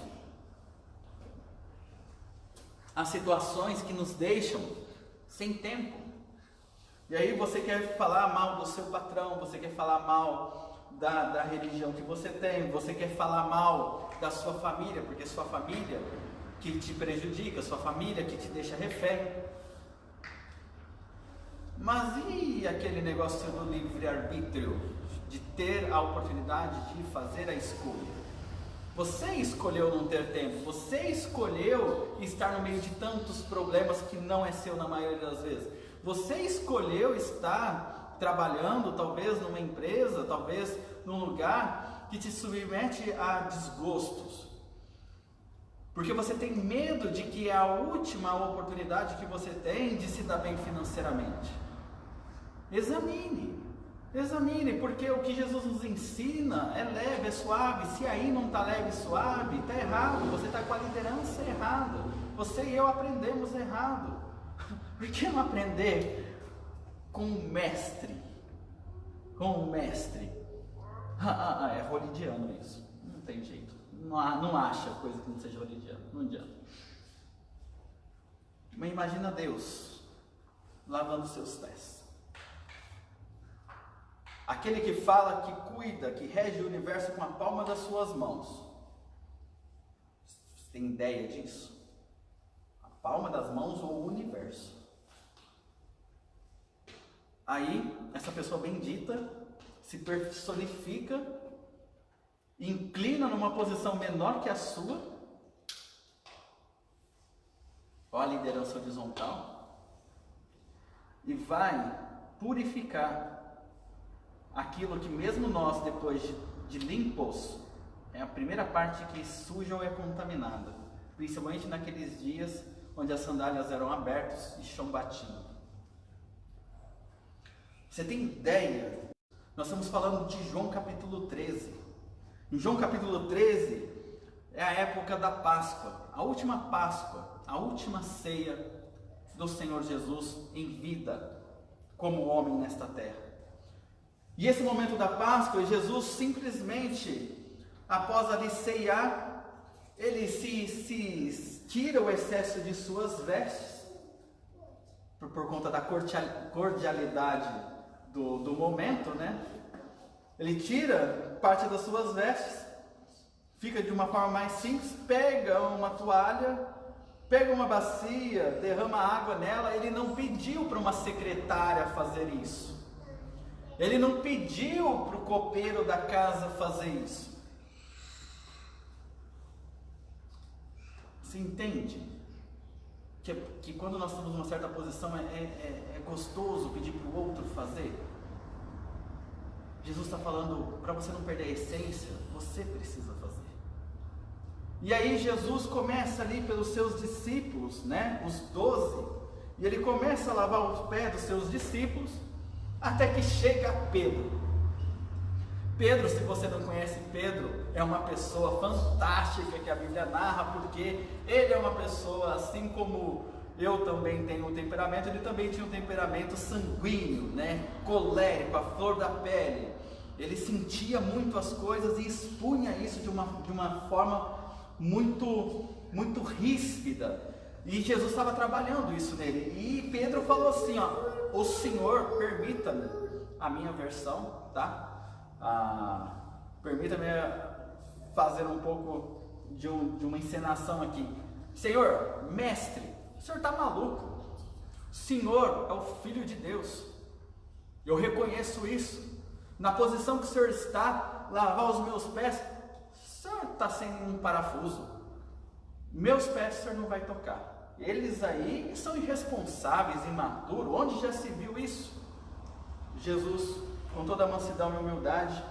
Speaker 1: a situações que nos deixam sem tempo? E aí você quer falar mal do seu patrão, você quer falar mal da religião que você tem, você quer falar mal da sua família, porque sua família que te prejudica, sua família que te deixa refém. Mas e aquele negócio do livre-arbítrio, de ter a oportunidade de fazer a escolha? Você escolheu não ter tempo, você escolheu estar no meio de tantos problemas que não é seu na maioria das vezes. Você escolheu estar trabalhando, talvez numa empresa, talvez num lugar que te submete a desgostos, porque você tem medo de que é a última oportunidade que você tem de se dar bem financeiramente. Examine, porque o que Jesus nos ensina é leve, é suave. Se aí não está leve e suave, está errado. Você está com a liderança errada. Você e eu aprendemos errado. Por que não aprender com o mestre? Com o mestre. É rolidiano isso. Não tem jeito. Não acha coisa que não seja rolidiano. Não adianta. Mas imagina Deus lavando seus pés. Aquele que fala, que cuida, que rege o universo com a palma das suas mãos. Você tem ideia disso? A palma das mãos ou o universo. Aí, essa pessoa bendita se personifica, inclina numa posição menor que a sua. Olha a liderança horizontal. E vai purificar aquilo que mesmo nós, depois de limpos, é a primeira parte que suja ou é contaminada. Principalmente naqueles dias onde as sandálias eram abertas e chão batido. Você tem ideia? Nós estamos falando de João capítulo 13. Em João capítulo 13 é a época da Páscoa, a última Páscoa, a última ceia do Senhor Jesus em vida, como homem nesta terra. E esse momento da Páscoa, Jesus simplesmente, após ali ceiar, ele se tira o excesso de suas vestes, por conta da cordialidade do momento, né? Ele tira parte das suas vestes, fica de uma forma mais simples, pega uma toalha, pega uma bacia, derrama água nela. Ele não pediu para uma secretária fazer isso. Ele não pediu para o copeiro da casa fazer isso. Você entende? Que quando nós estamos numa certa posição é gostoso pedir para o outro fazer. Jesus está falando, para você não perder a essência, você precisa fazer. E aí Jesus começa ali pelos seus discípulos, né, os 12, e ele começa a lavar os pés dos seus discípulos, até que chega Pedro. Pedro, se você não conhece Pedro, é uma pessoa fantástica que a Bíblia narra, porque ele é uma pessoa, assim como eu também tenho um temperamento, ele também tinha um temperamento sanguíneo, né? Colérico, a flor da pele. Ele sentia muito as coisas e expunha isso de uma forma muito ríspida. E Jesus estava trabalhando isso nele. E Pedro falou assim, ó, o Senhor, permita-me, a minha versão, tá? Permita-me fazer um pouco de uma encenação aqui. Senhor, mestre, o senhor está maluco? O Senhor é o Filho de Deus. Eu reconheço isso. Na posição que o senhor está, lavar os meus pés, o senhor está sem um parafuso. Meus pés o senhor não vai tocar. Eles aí são irresponsáveis, imaturos. Onde já se viu isso? Jesus, com toda a mansidão e humildade,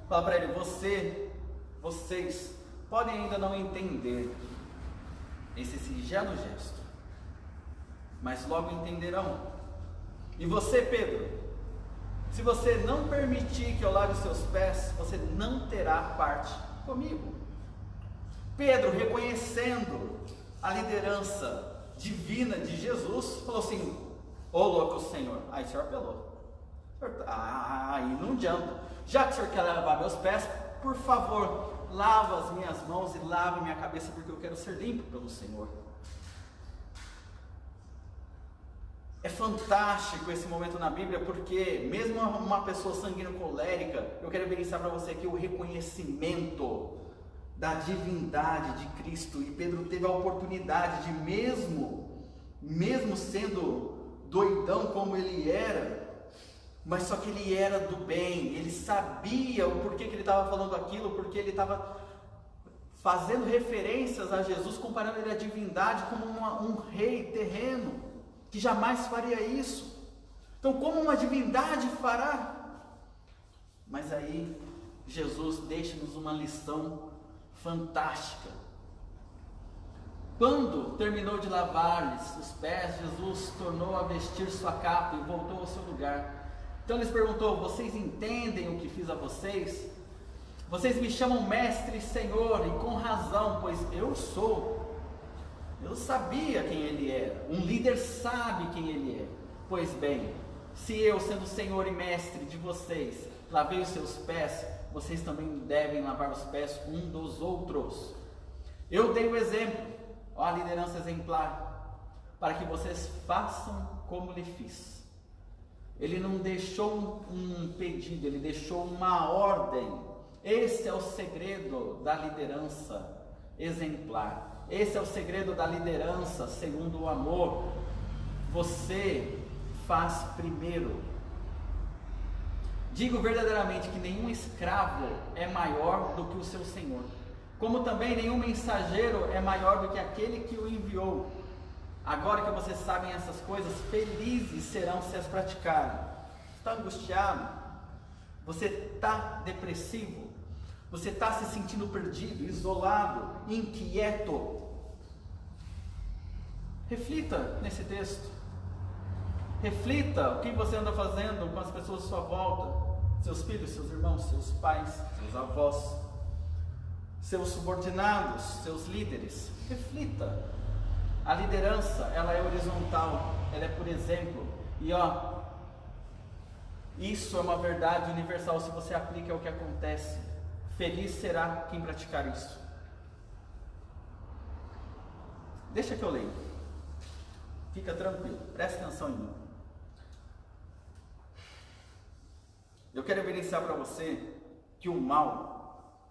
Speaker 1: fala para ele, vocês podem ainda não entender esse singelo gesto, mas logo entenderão. E você, Pedro, se você não permitir que eu lave os seus pés, você não terá parte comigo. Pedro, reconhecendo a liderança divina de Jesus, falou assim, ô louco Senhor, aí o senhor apelou. Aí não adianta. Já que o senhor quer lavar meus pés, por favor, lava as minhas mãos e lava minha cabeça, porque eu quero ser limpo pelo Senhor. É fantástico esse momento na Bíblia, porque mesmo uma pessoa sanguíneo-colérica, eu quero evidenciar para você aqui o reconhecimento da divindade de Cristo. E Pedro teve a oportunidade de, mesmo sendo doidão como ele era, mas só que ele era do bem, ele sabia o porquê que ele estava falando aquilo, porque ele estava fazendo referências a Jesus, comparando ele à divindade como um rei terreno, que jamais faria isso. Então, como uma divindade fará? Mas aí, Jesus deixa-nos uma lição fantástica. Quando terminou de lavar-lhes os pés, Jesus tornou a vestir sua capa e voltou ao seu lugar. Então ele lhes perguntou, vocês entendem o que fiz a vocês? Vocês me chamam mestre e senhor, e com razão, pois eu sou. Eu sabia quem ele era. Um líder sabe quem ele é. Pois bem, se eu, sendo senhor e mestre de vocês, lavei os seus pés, vocês também devem lavar os pés um dos outros. Eu dei o exemplo, ó, a liderança exemplar, para que vocês façam como lhe fiz. Ele não deixou um pedido, ele deixou uma ordem. Esse é o segredo da liderança exemplar. Esse é o segredo da liderança segundo o amor. Você faz primeiro. Digo verdadeiramente que nenhum escravo é maior do que o seu senhor, como também nenhum mensageiro é maior do que aquele que o enviou. Agora que vocês sabem essas coisas, felizes serão se as praticarem. Está angustiado? Você está depressivo? Você está se sentindo perdido, isolado, inquieto? Reflita nesse texto. Reflita o que você anda fazendo com as pessoas à sua volta, seus filhos, seus irmãos, seus pais, seus avós, seus subordinados, seus líderes. Reflita. A liderança, ela é horizontal, ela é por exemplo. E ó, isso é uma verdade universal, se você aplica ao que acontece. Feliz será quem praticar isso. Deixa que eu leio. Fica tranquilo, presta atenção em mim. Eu quero evidenciar para você que o mal,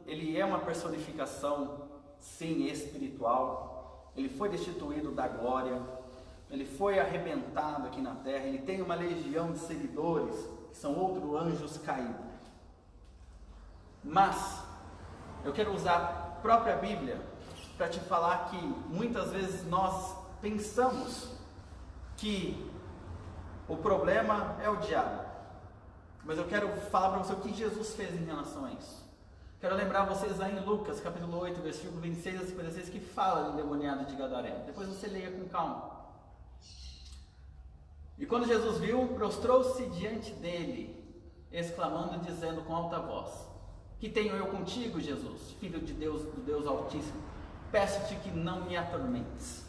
Speaker 1: ele é uma personificação, sim, espiritual. Ele foi destituído da glória, ele foi arrebentado aqui na terra, ele tem uma legião de seguidores, que são outros anjos caídos. Mas, eu quero usar a própria Bíblia para te falar que muitas vezes nós pensamos que o problema é o diabo. Mas eu quero falar para você o que Jesus fez em relação a isso. Quero lembrar vocês lá em Lucas, capítulo 8, versículo 26 a 56, que fala do endemoniado de Gadareno. Depois você leia com calma. E quando Jesus viu, prostrou-se diante dele, exclamando, dizendo com alta voz: que tenho eu contigo, Jesus, Filho de Deus, do Deus Altíssimo? Peço-te que não me atormentes.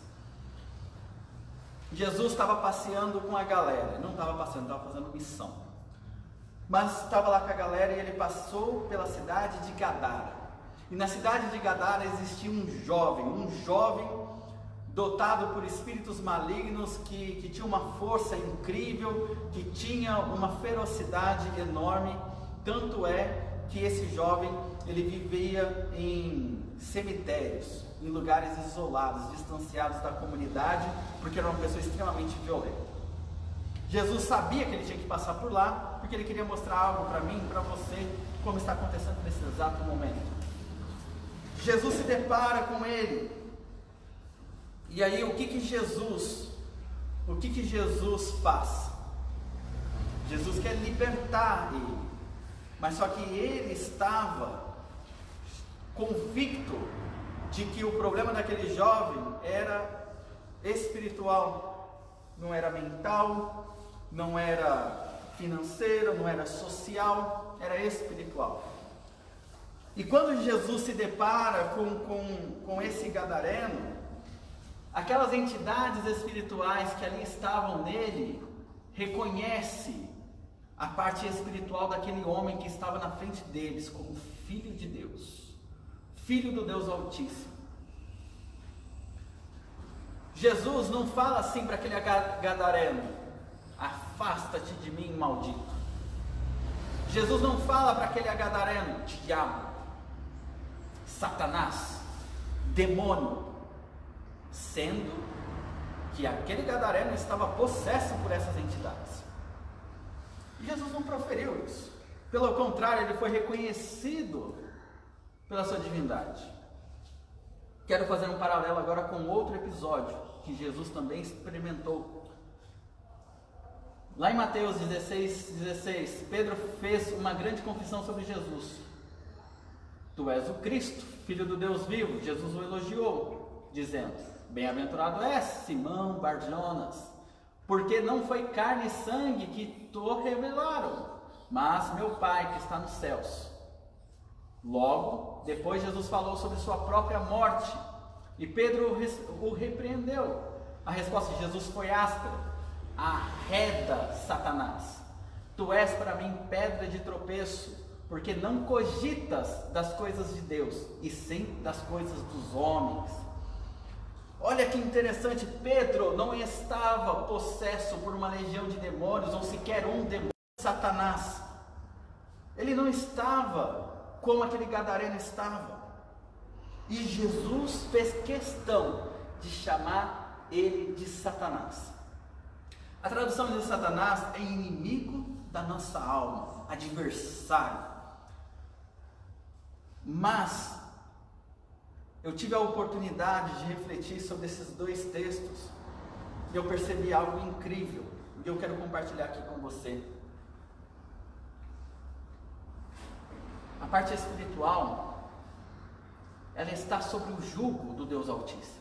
Speaker 1: Jesus estava passeando com a galera. Não estava passeando, estava fazendo missão. Mas estava lá com a galera e ele passou pela cidade de Gadara. E na cidade de Gadara existia um jovem dotado por espíritos malignos, que tinha uma força incrível, que tinha uma ferocidade enorme. Tanto é que esse jovem, ele vivia em cemitérios, em lugares isolados, distanciados da comunidade, porque era uma pessoa extremamente violenta. Jesus sabia que ele tinha que passar por lá, porque ele queria mostrar algo para mim, para você, como está acontecendo nesse exato momento. Jesus se depara com ele. E aí o que Jesus faz? Jesus quer libertar ele, mas só que ele estava convicto de que o problema daquele jovem era espiritual, não era mental, não era financeiro, não era social, era espiritual. E quando Jesus se depara com esse gadareno, aquelas entidades espirituais que ali estavam nele, reconhece a parte espiritual daquele homem que estava na frente deles como Filho de Deus, Filho do Deus Altíssimo. Jesus não fala assim para aquele gadareno: afasta-te de mim, maldito. Jesus não fala para aquele gadareno: diabo, Satanás, demônio, sendo que aquele gadareno estava possesso por essas entidades. Jesus não proferiu isso. Pelo contrário, ele foi reconhecido pela sua divindade. Quero fazer um paralelo agora com outro episódio que Jesus também experimentou. Lá em Mateus 16, Pedro fez uma grande confissão sobre Jesus. Tu és o Cristo, Filho do Deus vivo. Jesus o elogiou, dizendo: bem-aventurado és, Simão Bar-Jonas, porque não foi carne e sangue que te revelaram, mas meu Pai que está nos céus. Logo, depois Jesus falou sobre sua própria morte, e Pedro o repreendeu. A resposta de Jesus foi áspera: arreda, Satanás, Tu és para mim pedra de tropeço, porque não cogitas das coisas de Deus, e sim das coisas dos homens. Olha que interessante, Pedro não estava possesso por uma legião de demônios, ou sequer um demônio de Satanás. Ele não estava como aquele gadareno estava. E Jesus fez questão de chamar ele de Satanás. A tradução de Satanás é inimigo da nossa alma, adversário. Mas eu tive a oportunidade de refletir sobre esses dois textos e eu percebi algo incrível que eu quero compartilhar aqui com você. A parte espiritual, ela está sobre o jugo do Deus Altíssimo.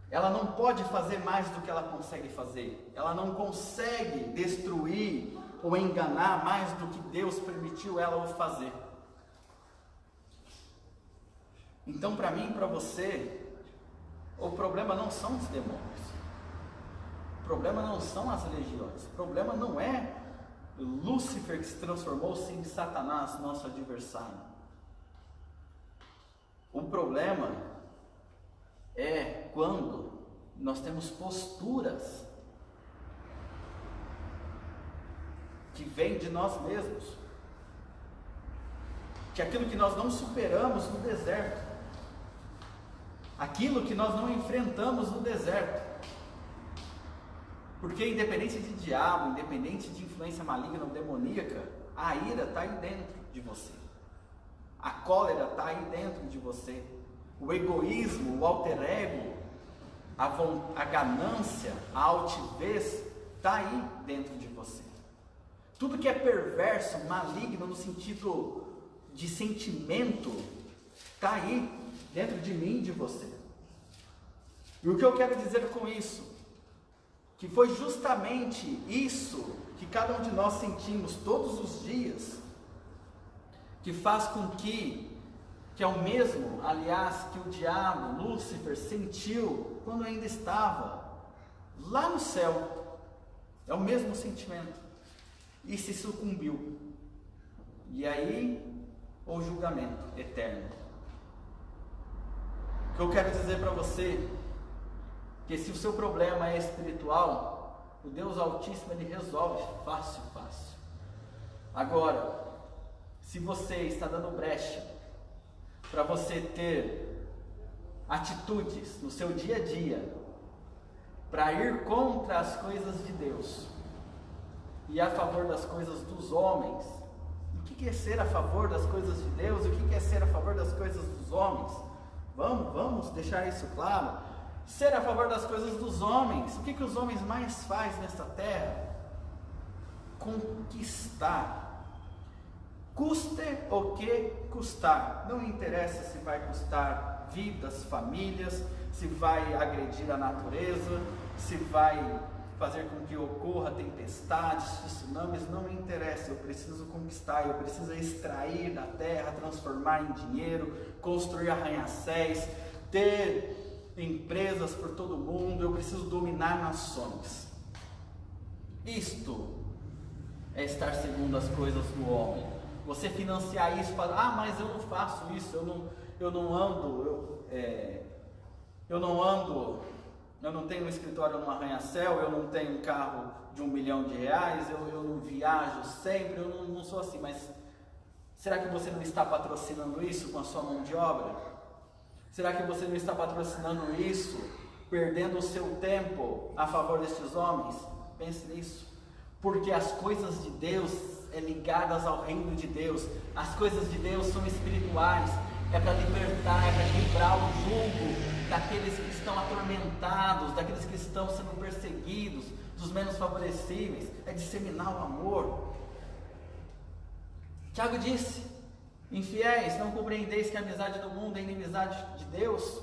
Speaker 1: Ela não pode fazer mais do que ela consegue fazer. Ela não consegue destruir ou enganar mais do que Deus permitiu ela o fazer. Então, para mim e para você, o problema não são os demônios. O problema não são as legiões. O problema não é Lúcifer que se transformou-se em Satanás, nosso adversário. O problema é quando nós temos posturas que vêm de nós mesmos, que aquilo que nós não superamos no deserto, aquilo que nós não enfrentamos no deserto, porque independente de diabo, independente de influência maligna ou demoníaca, a ira está aí dentro de você, a cólera está aí dentro de você, o egoísmo, o alter ego, a ganância, a altivez, está aí dentro de você. Tudo que é perverso, maligno no sentido de sentimento, está aí dentro de mim e de você. E o que eu quero dizer com isso? Que foi justamente isso que cada um de nós sentimos todos os dias, que faz com que é o mesmo, aliás, que o diabo, Lúcifer, sentiu quando ainda estava lá no céu. É o mesmo sentimento. E se sucumbiu. E aí, o julgamento eterno. O que eu quero dizer para você, que se o seu problema é espiritual, o Deus Altíssimo, Ele resolve fácil. Agora, se você está dando brecha para você ter atitudes no seu dia a dia, para ir contra as coisas de Deus e a favor das coisas dos homens. O que é ser a favor das coisas de Deus? O que é ser a favor das coisas dos homens? Vamos deixar isso claro. Ser a favor das coisas dos homens. O que os homens mais fazem nesta terra? Conquistar. Custe o que custar. Não interessa se vai custar vidas, famílias, se vai agredir a natureza, se vai fazer com que ocorra tempestades, tsunamis, não me interessa. Eu preciso conquistar, eu preciso extrair da terra, transformar em dinheiro, construir arranha-céus, ter empresas por todo o mundo, eu preciso dominar nações. Isto é estar segundo as coisas do homem. Você financiar isso, para, mas eu não faço isso, eu não tenho um escritório no arranha-céu, eu não tenho um carro de R$1 milhão, eu não viajo sempre, eu não sou assim. Mas será que você não está patrocinando isso com a sua mão de obra? Será que você não está patrocinando isso, perdendo o seu tempo a favor destes homens? Pense nisso, porque as coisas de Deus é ligadas ao reino de Deus. As coisas de Deus são espirituais, é para libertar, é para quebrar o jugo daqueles que estão atormentados, daqueles que estão sendo perseguidos, dos menos favorecíveis, é disseminar o amor. Tiago disse: infiéis, não compreendeis que a amizade do mundo é inimizade de Deus?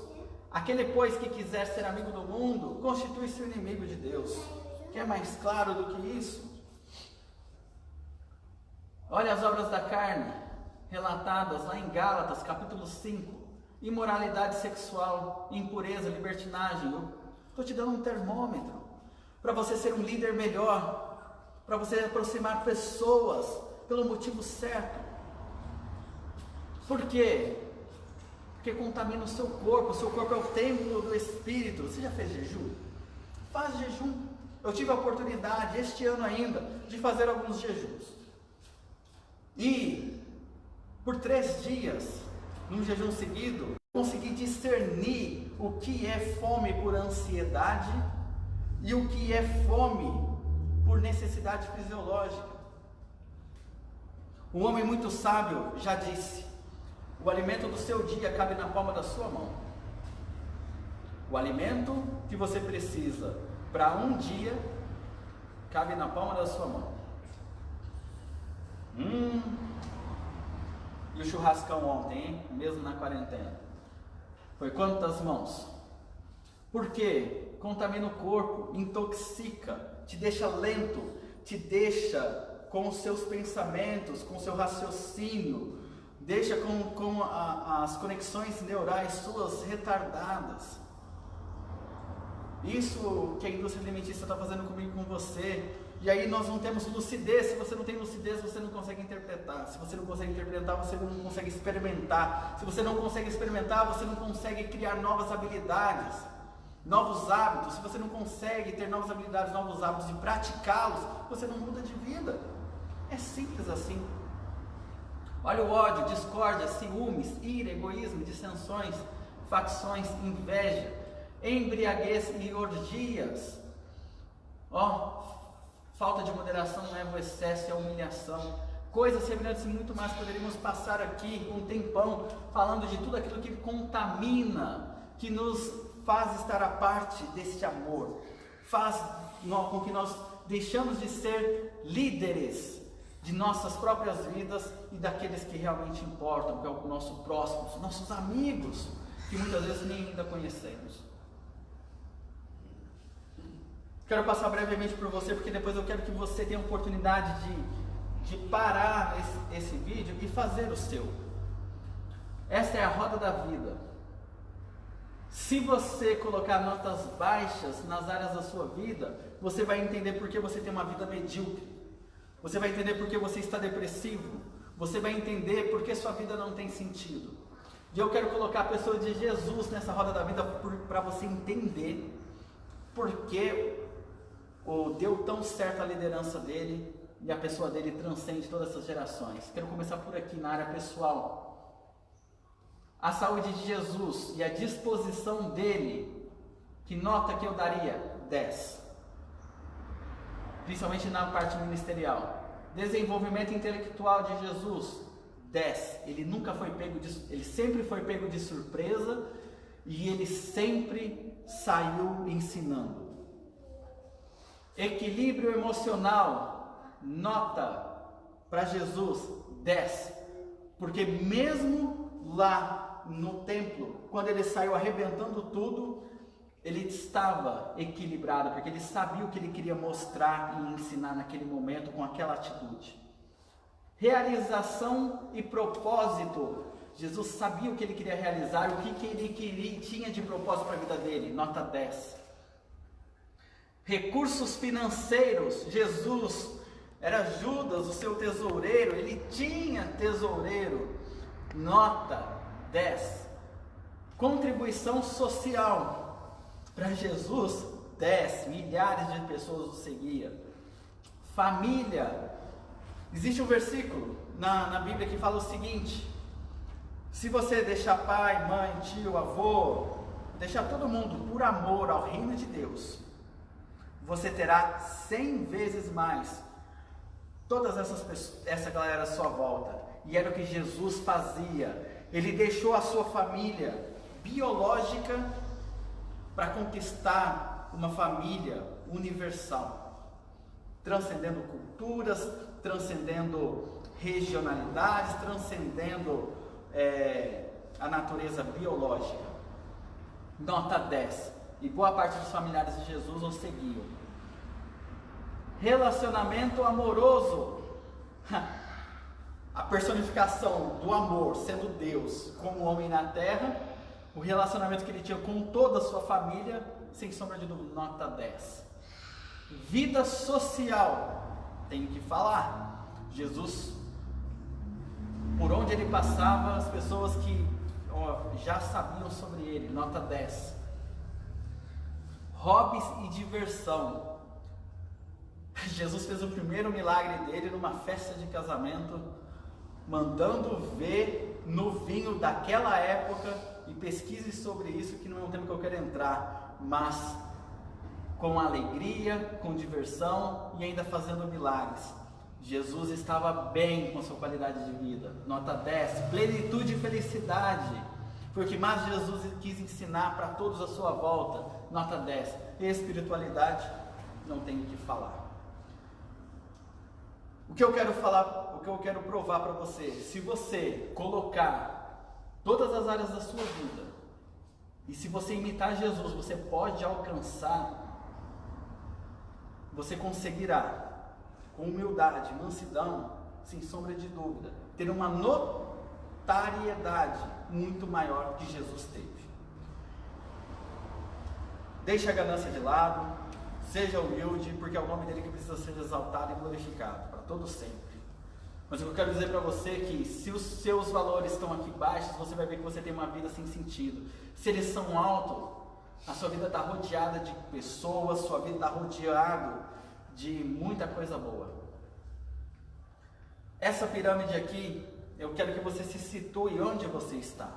Speaker 1: Aquele, pois, que quiser ser amigo do mundo, constitui-se o inimigo de Deus. Quer mais claro do que isso? Olha as obras da carne, relatadas lá em Gálatas, capítulo 5. Imoralidade sexual, impureza, libertinagem. Eu estou te dando um termômetro para você ser um líder melhor, para você aproximar pessoas pelo motivo certo. Por quê? Porque contamina o seu corpo é o templo do Espírito. Você já fez jejum? Faz jejum. Eu tive a oportunidade, este ano ainda, de fazer alguns jejuns. E, por 3 dias, num jejum seguido, consegui discernir o que é fome por ansiedade e o que é fome por necessidade fisiológica. Um homem muito sábio já disse: o alimento do seu dia cabe na palma da sua mão. O alimento que você precisa para um dia cabe na palma da sua mão. E o churrascão ontem, hein? Mesmo na quarentena, foi quantas mãos? Por quê? Contamina o corpo, intoxica, te deixa lento, te deixa com os seus pensamentos, com o seu raciocínio, deixa com as conexões neurais suas retardadas. Isso que a indústria alimentícia está fazendo comigo, com você. E aí nós não temos lucidez. Se você não tem lucidez, você não consegue interpretar. Se você não consegue interpretar, você não consegue experimentar. Se você não consegue experimentar, você não consegue criar novas habilidades, novos hábitos. Se você não consegue ter novas habilidades, novos hábitos e praticá-los, você não muda de vida. É simples assim. Olha o ódio, discórdia, ciúmes, ira, egoísmo, dissensões, facções, inveja, embriaguez e orgias. Falta de moderação leva ao excesso e à humilhação. Coisas semelhantes e muito mais. Poderíamos passar aqui um tempão falando de tudo aquilo que contamina, que nos faz estar à parte deste amor, faz com que nós deixamos de ser líderes de nossas próprias vidas e daqueles que realmente importam, que é o nosso próximo, os nossos amigos, que muitas vezes nem ainda conhecemos. Quero passar brevemente por você, porque depois eu quero que você tenha a oportunidade de parar esse vídeo e fazer o seu. Essa é a roda da vida. Se você colocar notas baixas nas áreas da sua vida, você vai entender por que você tem uma vida medíocre. Você vai entender por que você está depressivo. Você vai entender por que sua vida não tem sentido. E eu quero colocar a pessoa de Jesus nessa roda da vida para você entender por que deu tão certo a liderança dele e a pessoa dele transcende todas essas gerações. Quero começar por aqui, na área pessoal. A saúde de Jesus e a disposição dele, que nota que eu daria? 10. Principalmente na parte ministerial. Desenvolvimento intelectual de Jesus, 10. Ele sempre foi pego de surpresa e ele sempre saiu ensinando. Equilíbrio emocional, nota para Jesus 10, porque mesmo lá no templo, quando ele saiu arrebentando tudo, ele estava equilibrado, porque ele sabia o que ele queria mostrar e ensinar naquele momento com aquela atitude. Realização e propósito, Jesus sabia o que ele queria realizar, o que ele tinha de propósito para a vida dele, nota 10. Recursos financeiros, Jesus era Judas, o seu tesoureiro, ele tinha tesoureiro, nota 10. Contribuição social, para Jesus, 10, milhares de pessoas o seguiam. Família, existe um versículo na Bíblia que fala o seguinte: se você deixar pai, mãe, tio, avô, deixar todo mundo por amor ao reino de Deus, você terá 100 vezes mais todas essa galera à sua volta. E era o que Jesus fazia. Ele deixou a sua família biológica para conquistar uma família universal, transcendendo culturas, transcendendo regionalidades, transcendendo a natureza biológica. Nota 10. E boa parte dos familiares de Jesus o seguiam. Relacionamento amoroso. A personificação do amor, sendo Deus como homem na terra, o relacionamento que ele tinha com toda a sua família, sem sombra de dúvida, nota 10. Vida social. tenho que falar. Jesus, por onde ele passava, as pessoas que já sabiam sobre ele, nota 10. Hobbies e diversão. Jesus fez o primeiro milagre dele numa festa de casamento, mandando ver no vinho daquela época, e pesquise sobre isso, que não é um tema que eu quero entrar, mas com alegria, com diversão e ainda fazendo milagres. Jesus estava bem com a sua qualidade de vida. Nota 10, plenitude e felicidade. Foi o que mais Jesus quis ensinar para todos à sua volta. Nota 10, espiritualidade, não tenho o que falar. O que eu quero falar, o que eu quero provar para você, se você colocar todas as áreas da sua vida, e se você imitar Jesus, você pode alcançar, você conseguirá, com humildade, mansidão, sem sombra de dúvida, ter uma notariedade muito maior que Jesus teve. Deixe a ganância de lado, seja humilde, porque é o nome dele que precisa ser exaltado e glorificado, para todo sempre. Mas o que eu quero dizer para você é que se os seus valores estão aqui baixos, você vai ver que você tem uma vida sem sentido. Se eles são altos, a sua vida está rodeada de pessoas, sua vida está rodeada de muita coisa boa. Essa pirâmide aqui, eu quero que você se situe onde você está,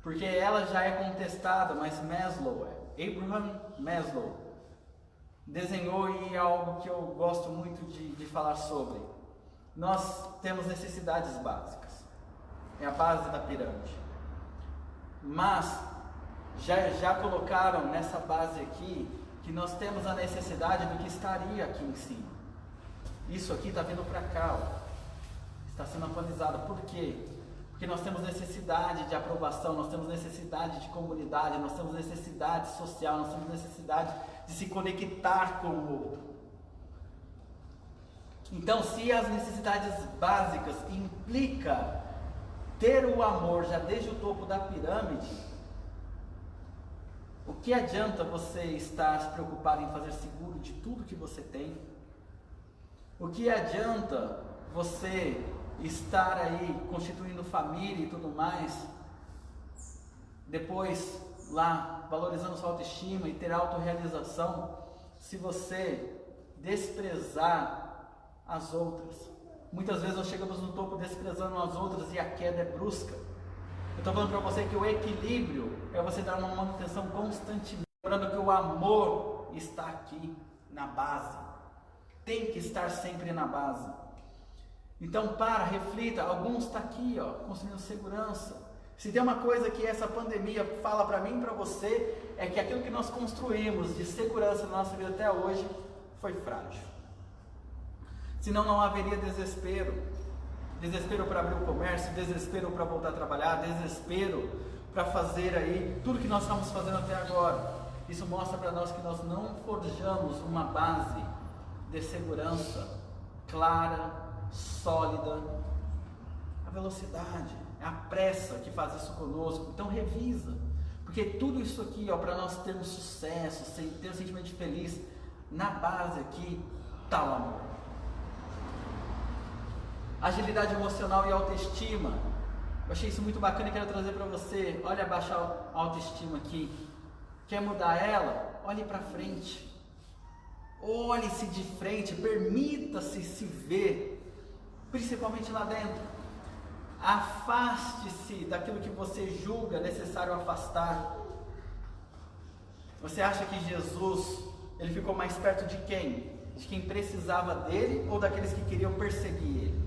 Speaker 1: porque ela já é contestada, mas Abraham Maslow desenhou, e é algo que eu gosto muito de falar sobre. Nós temos necessidades básicas, é a base da pirâmide, mas já colocaram nessa base aqui que nós temos a necessidade do que estaria aqui em cima. Isso aqui está vindo para cá, está sendo atualizado. Por quê? Porque nós temos necessidade de aprovação, nós temos necessidade de comunidade, nós temos necessidade social, nós temos necessidade de se conectar com o outro. Então, se as necessidades básicas implica ter o amor já desde o topo da pirâmide, o que adianta você estar se preocupado em fazer seguro de tudo que você tem? O que adianta você estar aí constituindo família e tudo mais, depois lá valorizando sua autoestima e ter autorrealização, se você desprezar as outras? Muitas vezes nós chegamos no topo desprezando as outras e a queda é brusca. Eu estou falando para você que o equilíbrio é você dar uma manutenção constantemente, lembrando que o amor está aqui na base, tem que estar sempre na base. Então reflita, alguns estão aqui, construindo segurança. Se tem uma coisa que essa pandemia fala para mim e para você, é que aquilo que nós construímos de segurança na nossa vida até hoje foi frágil. Senão não haveria desespero. Desespero para abrir o comércio, desespero para voltar a trabalhar, desespero para fazer aí tudo que nós estamos fazendo até agora. Isso mostra para nós que nós não forjamos uma base de segurança clara, sólida. A velocidade, a pressa que faz isso conosco. Então revisa, porque tudo isso aqui, para nós termos sucesso, ter um sentimento de feliz, na base aqui está o amor. Agilidade emocional e autoestima. Eu achei isso muito bacana e quero trazer para você. Olha, abaixar a autoestima aqui. Quer mudar ela? Olhe para frente. Olhe-se de frente. Permita-se se ver, principalmente lá dentro. Afaste-se daquilo que você julga necessário afastar. Você acha que Jesus, ele ficou mais perto de quem? De quem precisava dele ou daqueles que queriam perseguir ele?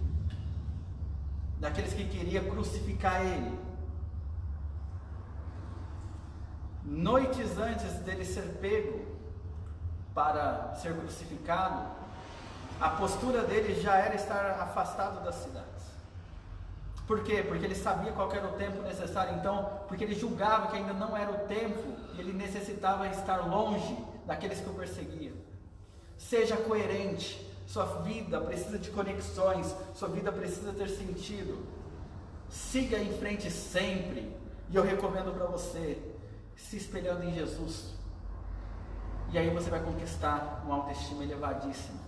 Speaker 1: Daqueles que queriam crucificar ele? Noites antes dele ser pego para ser crucificado, a postura dele já era estar afastado das cidades. Por quê? Porque ele sabia qual era o tempo necessário, então, porque ele julgava que ainda não era o tempo, ele necessitava estar longe daqueles que o perseguiam. Seja coerente. Sua vida precisa de conexões, sua vida precisa ter sentido. Siga em frente sempre. E eu recomendo para você, se espelhando em Jesus. E aí você vai conquistar uma autoestima elevadíssima.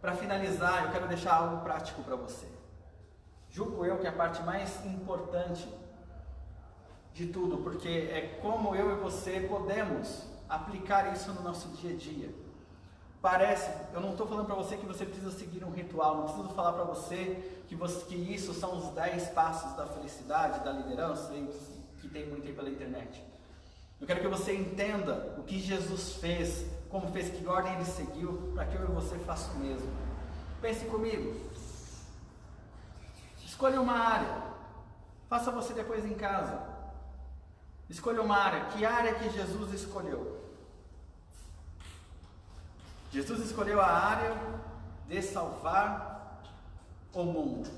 Speaker 1: Para finalizar, eu quero deixar algo prático para você. Julgo eu que é a parte mais importante de tudo, porque é como eu e você podemos aplicar isso no nosso dia a dia. Eu não estou falando para você que você precisa seguir um ritual, não preciso falar para você que isso são os 10 passos da felicidade, da liderança, que tem muito aí pela internet. Eu quero que você entenda o que Jesus fez, como fez, que ordem ele seguiu, para que eu e você façam o mesmo. Pense comigo. Escolha uma área. Faça você depois em casa. Escolha uma área. Que área que Jesus escolheu? Jesus escolheu a área de salvar o mundo.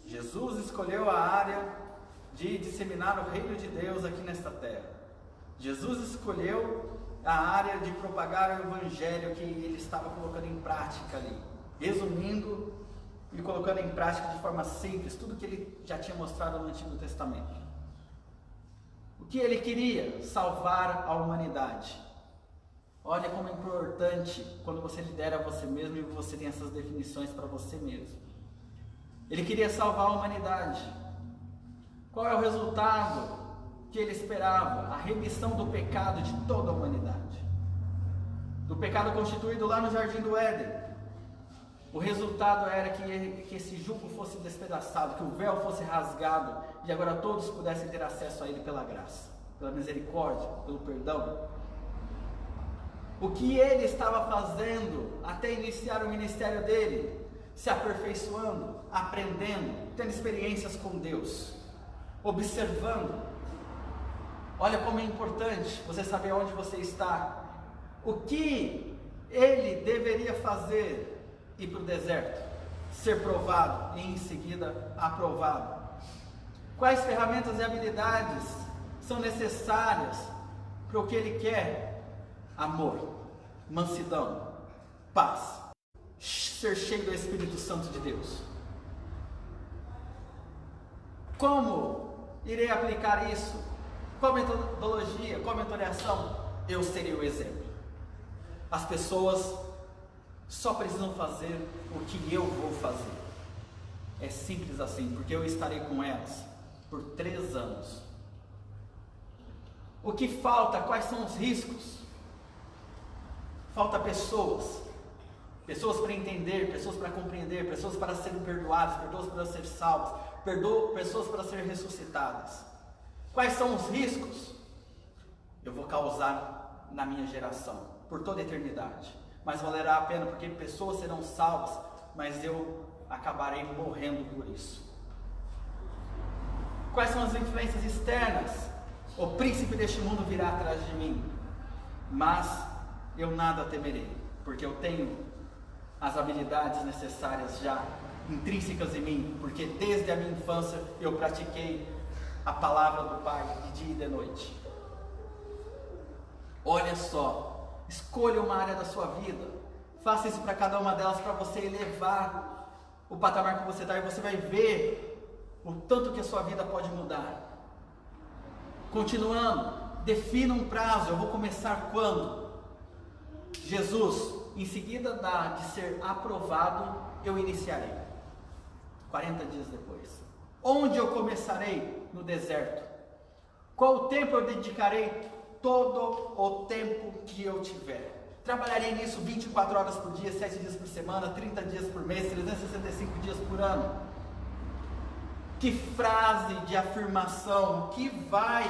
Speaker 1: Jesus escolheu a área de disseminar o reino de Deus aqui nesta terra. Jesus escolheu a área de propagar o evangelho que ele estava colocando em prática ali, resumindo e colocando em prática de forma simples tudo que ele já tinha mostrado no Antigo Testamento. O que ele queria? Salvar a humanidade. Olha como é importante quando você lidera você mesmo e você tem essas definições para você mesmo. Ele queria salvar a humanidade. Qual é o resultado que ele esperava? A remissão do pecado de toda a humanidade. Do pecado constituído lá no Jardim do Éden. O resultado era que esse jugo fosse despedaçado, que o véu fosse rasgado e agora todos pudessem ter acesso a ele pela graça, pela misericórdia, pelo perdão. O que ele estava fazendo até iniciar o ministério dele? Se aperfeiçoando, aprendendo, tendo experiências com Deus, observando. Olha como é importante você saber onde você está. O que ele deveria fazer? Ir para o deserto, ser provado e em seguida aprovado. Quais ferramentas e habilidades são necessárias para o que ele quer? Amor, mansidão, paz, ser cheio do Espírito Santo de Deus. Como irei aplicar isso? Qual metodologia, qual mentoreação? Eu serei o exemplo. As pessoas só precisam fazer o que eu vou fazer. É simples assim, porque eu estarei com elas por 3 anos. O que falta? Quais são os riscos? Falta pessoas. Pessoas para entender, pessoas para compreender, pessoas para serem perdoadas, pessoas para ser salvas, pessoas para ser ressuscitadas. Quais são os riscos? Eu vou causar na minha geração, por toda a eternidade. Mas valerá a pena, porque pessoas serão salvas, mas eu acabarei morrendo por isso. Quais são as influências externas? O príncipe deste mundo virá atrás de mim, mas eu nada temerei, porque eu tenho as habilidades necessárias já intrínsecas em mim, porque desde a minha infância eu pratiquei a palavra do Pai de dia e de noite. Olha só. Escolha uma área da sua vida, faça isso para cada uma delas, para você elevar o patamar que você está, e você vai ver o tanto que a sua vida pode mudar. Continuando, defina um prazo. Eu vou começar quando? Jesus, em seguida de ser aprovado, eu iniciarei. 40 dias depois. Onde eu começarei? No deserto. Qual o tempo eu dedicarei? Todo o tempo que eu tiver. Trabalharei nisso 24 horas por dia, 7 dias por semana, 30 dias por mês, 365 dias por ano. Que frase de afirmação, que vai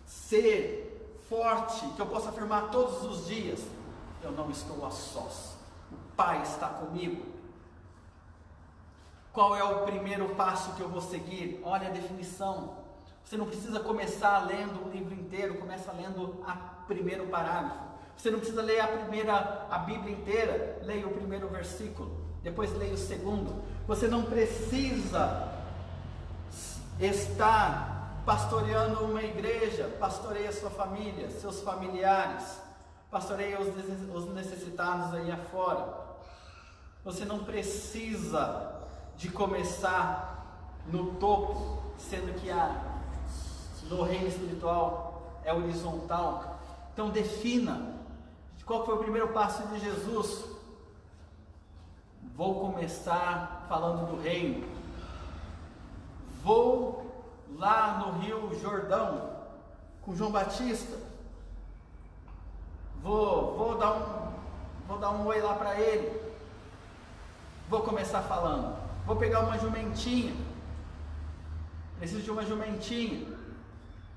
Speaker 1: ser forte, que eu possa afirmar todos os dias: eu não estou a sós, o Pai está comigo. Qual é o primeiro passo que eu vou seguir? Olha a definição. Você não precisa começar lendo o livro inteiro, começa lendo o primeiro parágrafo. Você não precisa ler a Bíblia inteira, leia o primeiro versículo, depois leia o segundo. Você não precisa estar pastoreando uma igreja, pastoreie a sua família, seus familiares, pastoreie os necessitados aí afora. Você não precisa de começar no topo, sendo que no reino espiritual é horizontal. Então defina qual foi o primeiro passo de Jesus. Vou começar falando do reino. Vou lá no Rio Jordão com João Batista. Vou dar um oi lá para ele. Vou começar falando. Vou pegar uma jumentinha. Preciso de uma jumentinha.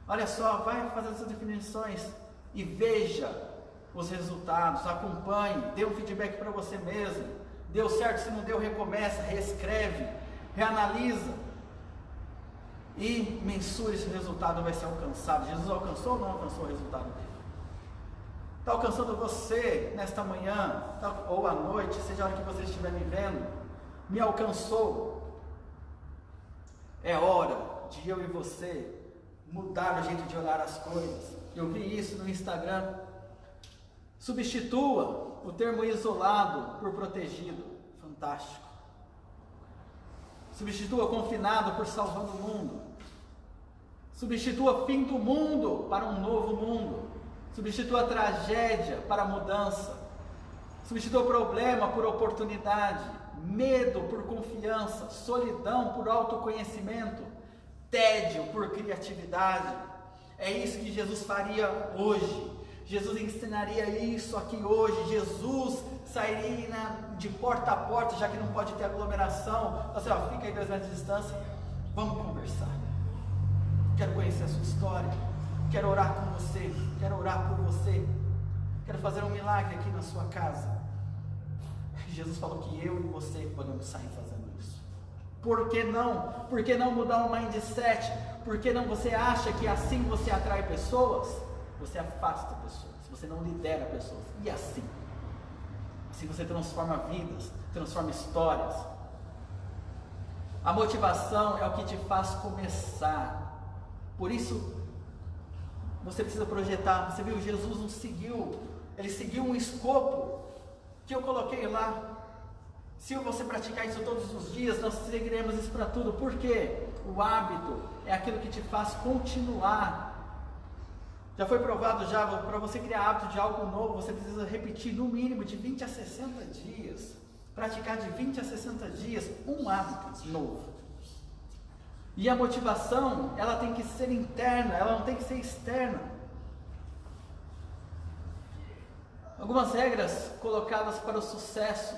Speaker 1: Olha só, vai fazer essas definições e veja os resultados, acompanhe, dê um feedback para você mesmo. Deu certo, se não deu, recomeça, reescreve, reanalisa e mensure se o resultado vai ser alcançado. Jesus alcançou ou não alcançou o resultado dele? Está alcançando você nesta manhã ou à noite, seja a hora que você estiver me vendo? Me alcançou? É hora de eu e você mudar o jeito de olhar as coisas. Eu vi isso no Instagram. Substitua o termo isolado por protegido. Fantástico. Substitua confinado por salvando o mundo. Substitua fim do mundo para um novo mundo. Substitua tragédia para mudança. Substitua problema por oportunidade. Medo por confiança. Solidão por autoconhecimento. Tédio por criatividade. É isso que Jesus faria hoje. Jesus ensinaria isso aqui hoje. Jesus sairia de porta a porta, já que não pode ter aglomeração. Assim, ó, fica aí 2 metros de distância, vamos conversar. Quero conhecer a sua história. Quero orar com você. Quero orar por você. Quero fazer um milagre aqui na sua casa. Jesus falou que eu e você podemos sair fazendo isso. Por que não? Por que não mudar o mindset? Por que não você acha que assim você atrai pessoas? Você afasta pessoas, você não lidera pessoas. E assim? Assim você transforma vidas, transforma histórias. A motivação é o que te faz começar. Por isso, você precisa projetar. Você viu, Jesus não seguiu, ele seguiu um escopo que eu coloquei lá. Se você praticar isso todos os dias, nós seguiremos isso para tudo. Por quê? O hábito é aquilo que te faz continuar. Já foi provado já, para você criar hábito de algo novo, você precisa repetir no mínimo de 20 a 60 dias. Praticar de 20 a 60 dias um hábito novo. E a motivação, ela tem que ser interna, ela não tem que ser externa. Algumas regras colocadas para o sucesso.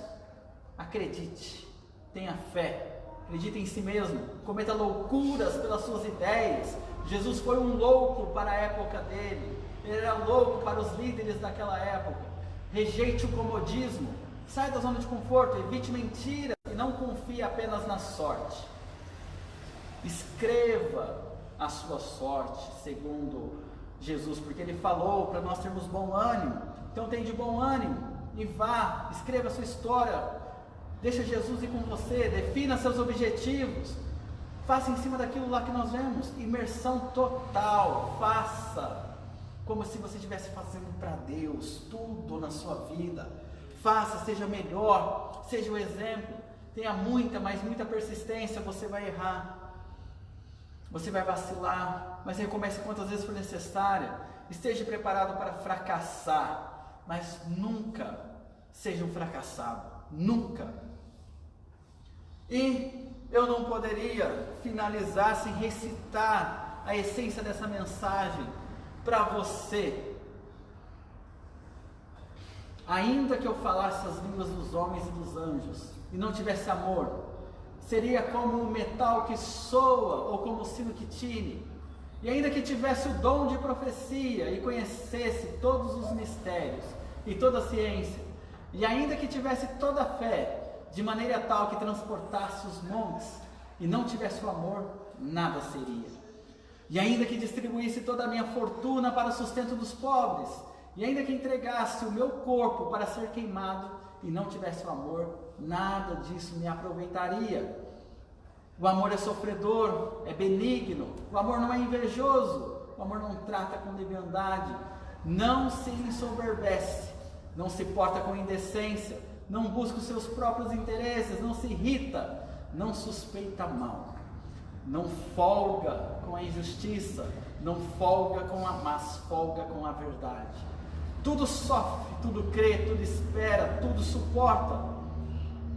Speaker 1: Acredite, tenha fé, acredite em si mesmo, cometa loucuras pelas suas ideias. Jesus foi um louco para a época dele, ele era louco para os líderes daquela época. Rejeite o comodismo, saia da zona de conforto, evite mentiras e não confie apenas na sorte. Escreva a sua sorte segundo Jesus, porque ele falou para nós termos bom ânimo. Então tenha de bom ânimo e vá, escreva a sua história. Deixa Jesus ir com você, defina seus objetivos, faça em cima daquilo lá que nós vemos, imersão total, faça como se você estivesse fazendo para Deus, tudo na sua vida, faça, seja melhor, seja o exemplo, tenha muita, mas muita persistência, você vai errar, você vai vacilar, mas recomece quantas vezes for necessária, esteja preparado para fracassar, mas nunca seja um fracassado, nunca. E eu não poderia finalizar sem recitar a essência dessa mensagem para você. Ainda que eu falasse as línguas dos homens e dos anjos e não tivesse amor, seria como o metal que soa ou como o sino que tine. E ainda que tivesse o dom de profecia e conhecesse todos os mistérios e toda a ciência, e ainda que tivesse toda a fé, de maneira tal que transportasse os montes, e não tivesse o amor, nada seria. E ainda que distribuísse toda a minha fortuna para o sustento dos pobres, e ainda que entregasse o meu corpo para ser queimado, e não tivesse o amor, nada disso me aproveitaria. O amor é sofredor, é benigno, o amor não é invejoso, o amor não trata com leviandade, não se ensoberbece, não se porta com indecência, não busca os seus próprios interesses, não se irrita, não suspeita mal, não folga com a injustiça, não folga com a mas folga com a verdade. Tudo sofre, tudo crê, tudo espera, tudo suporta.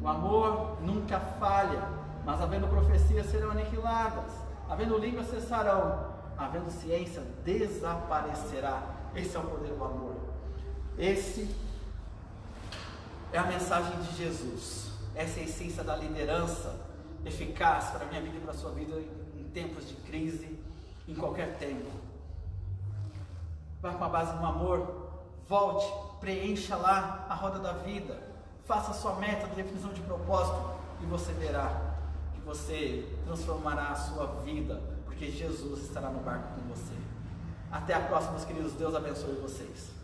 Speaker 1: O amor nunca falha, mas havendo profecias serão aniquiladas, havendo línguas cessarão, havendo ciência desaparecerá. Esse é o poder do amor. Esse é a mensagem de Jesus. Essa é a essência da liderança eficaz para a minha vida e para a sua vida em tempos de crise, em qualquer tempo. Vá com a base no amor, volte, preencha lá a roda da vida, faça a sua meta de definição de propósito e você verá que você transformará a sua vida, porque Jesus estará no barco com você. Até a próxima, meus queridos. Deus abençoe vocês.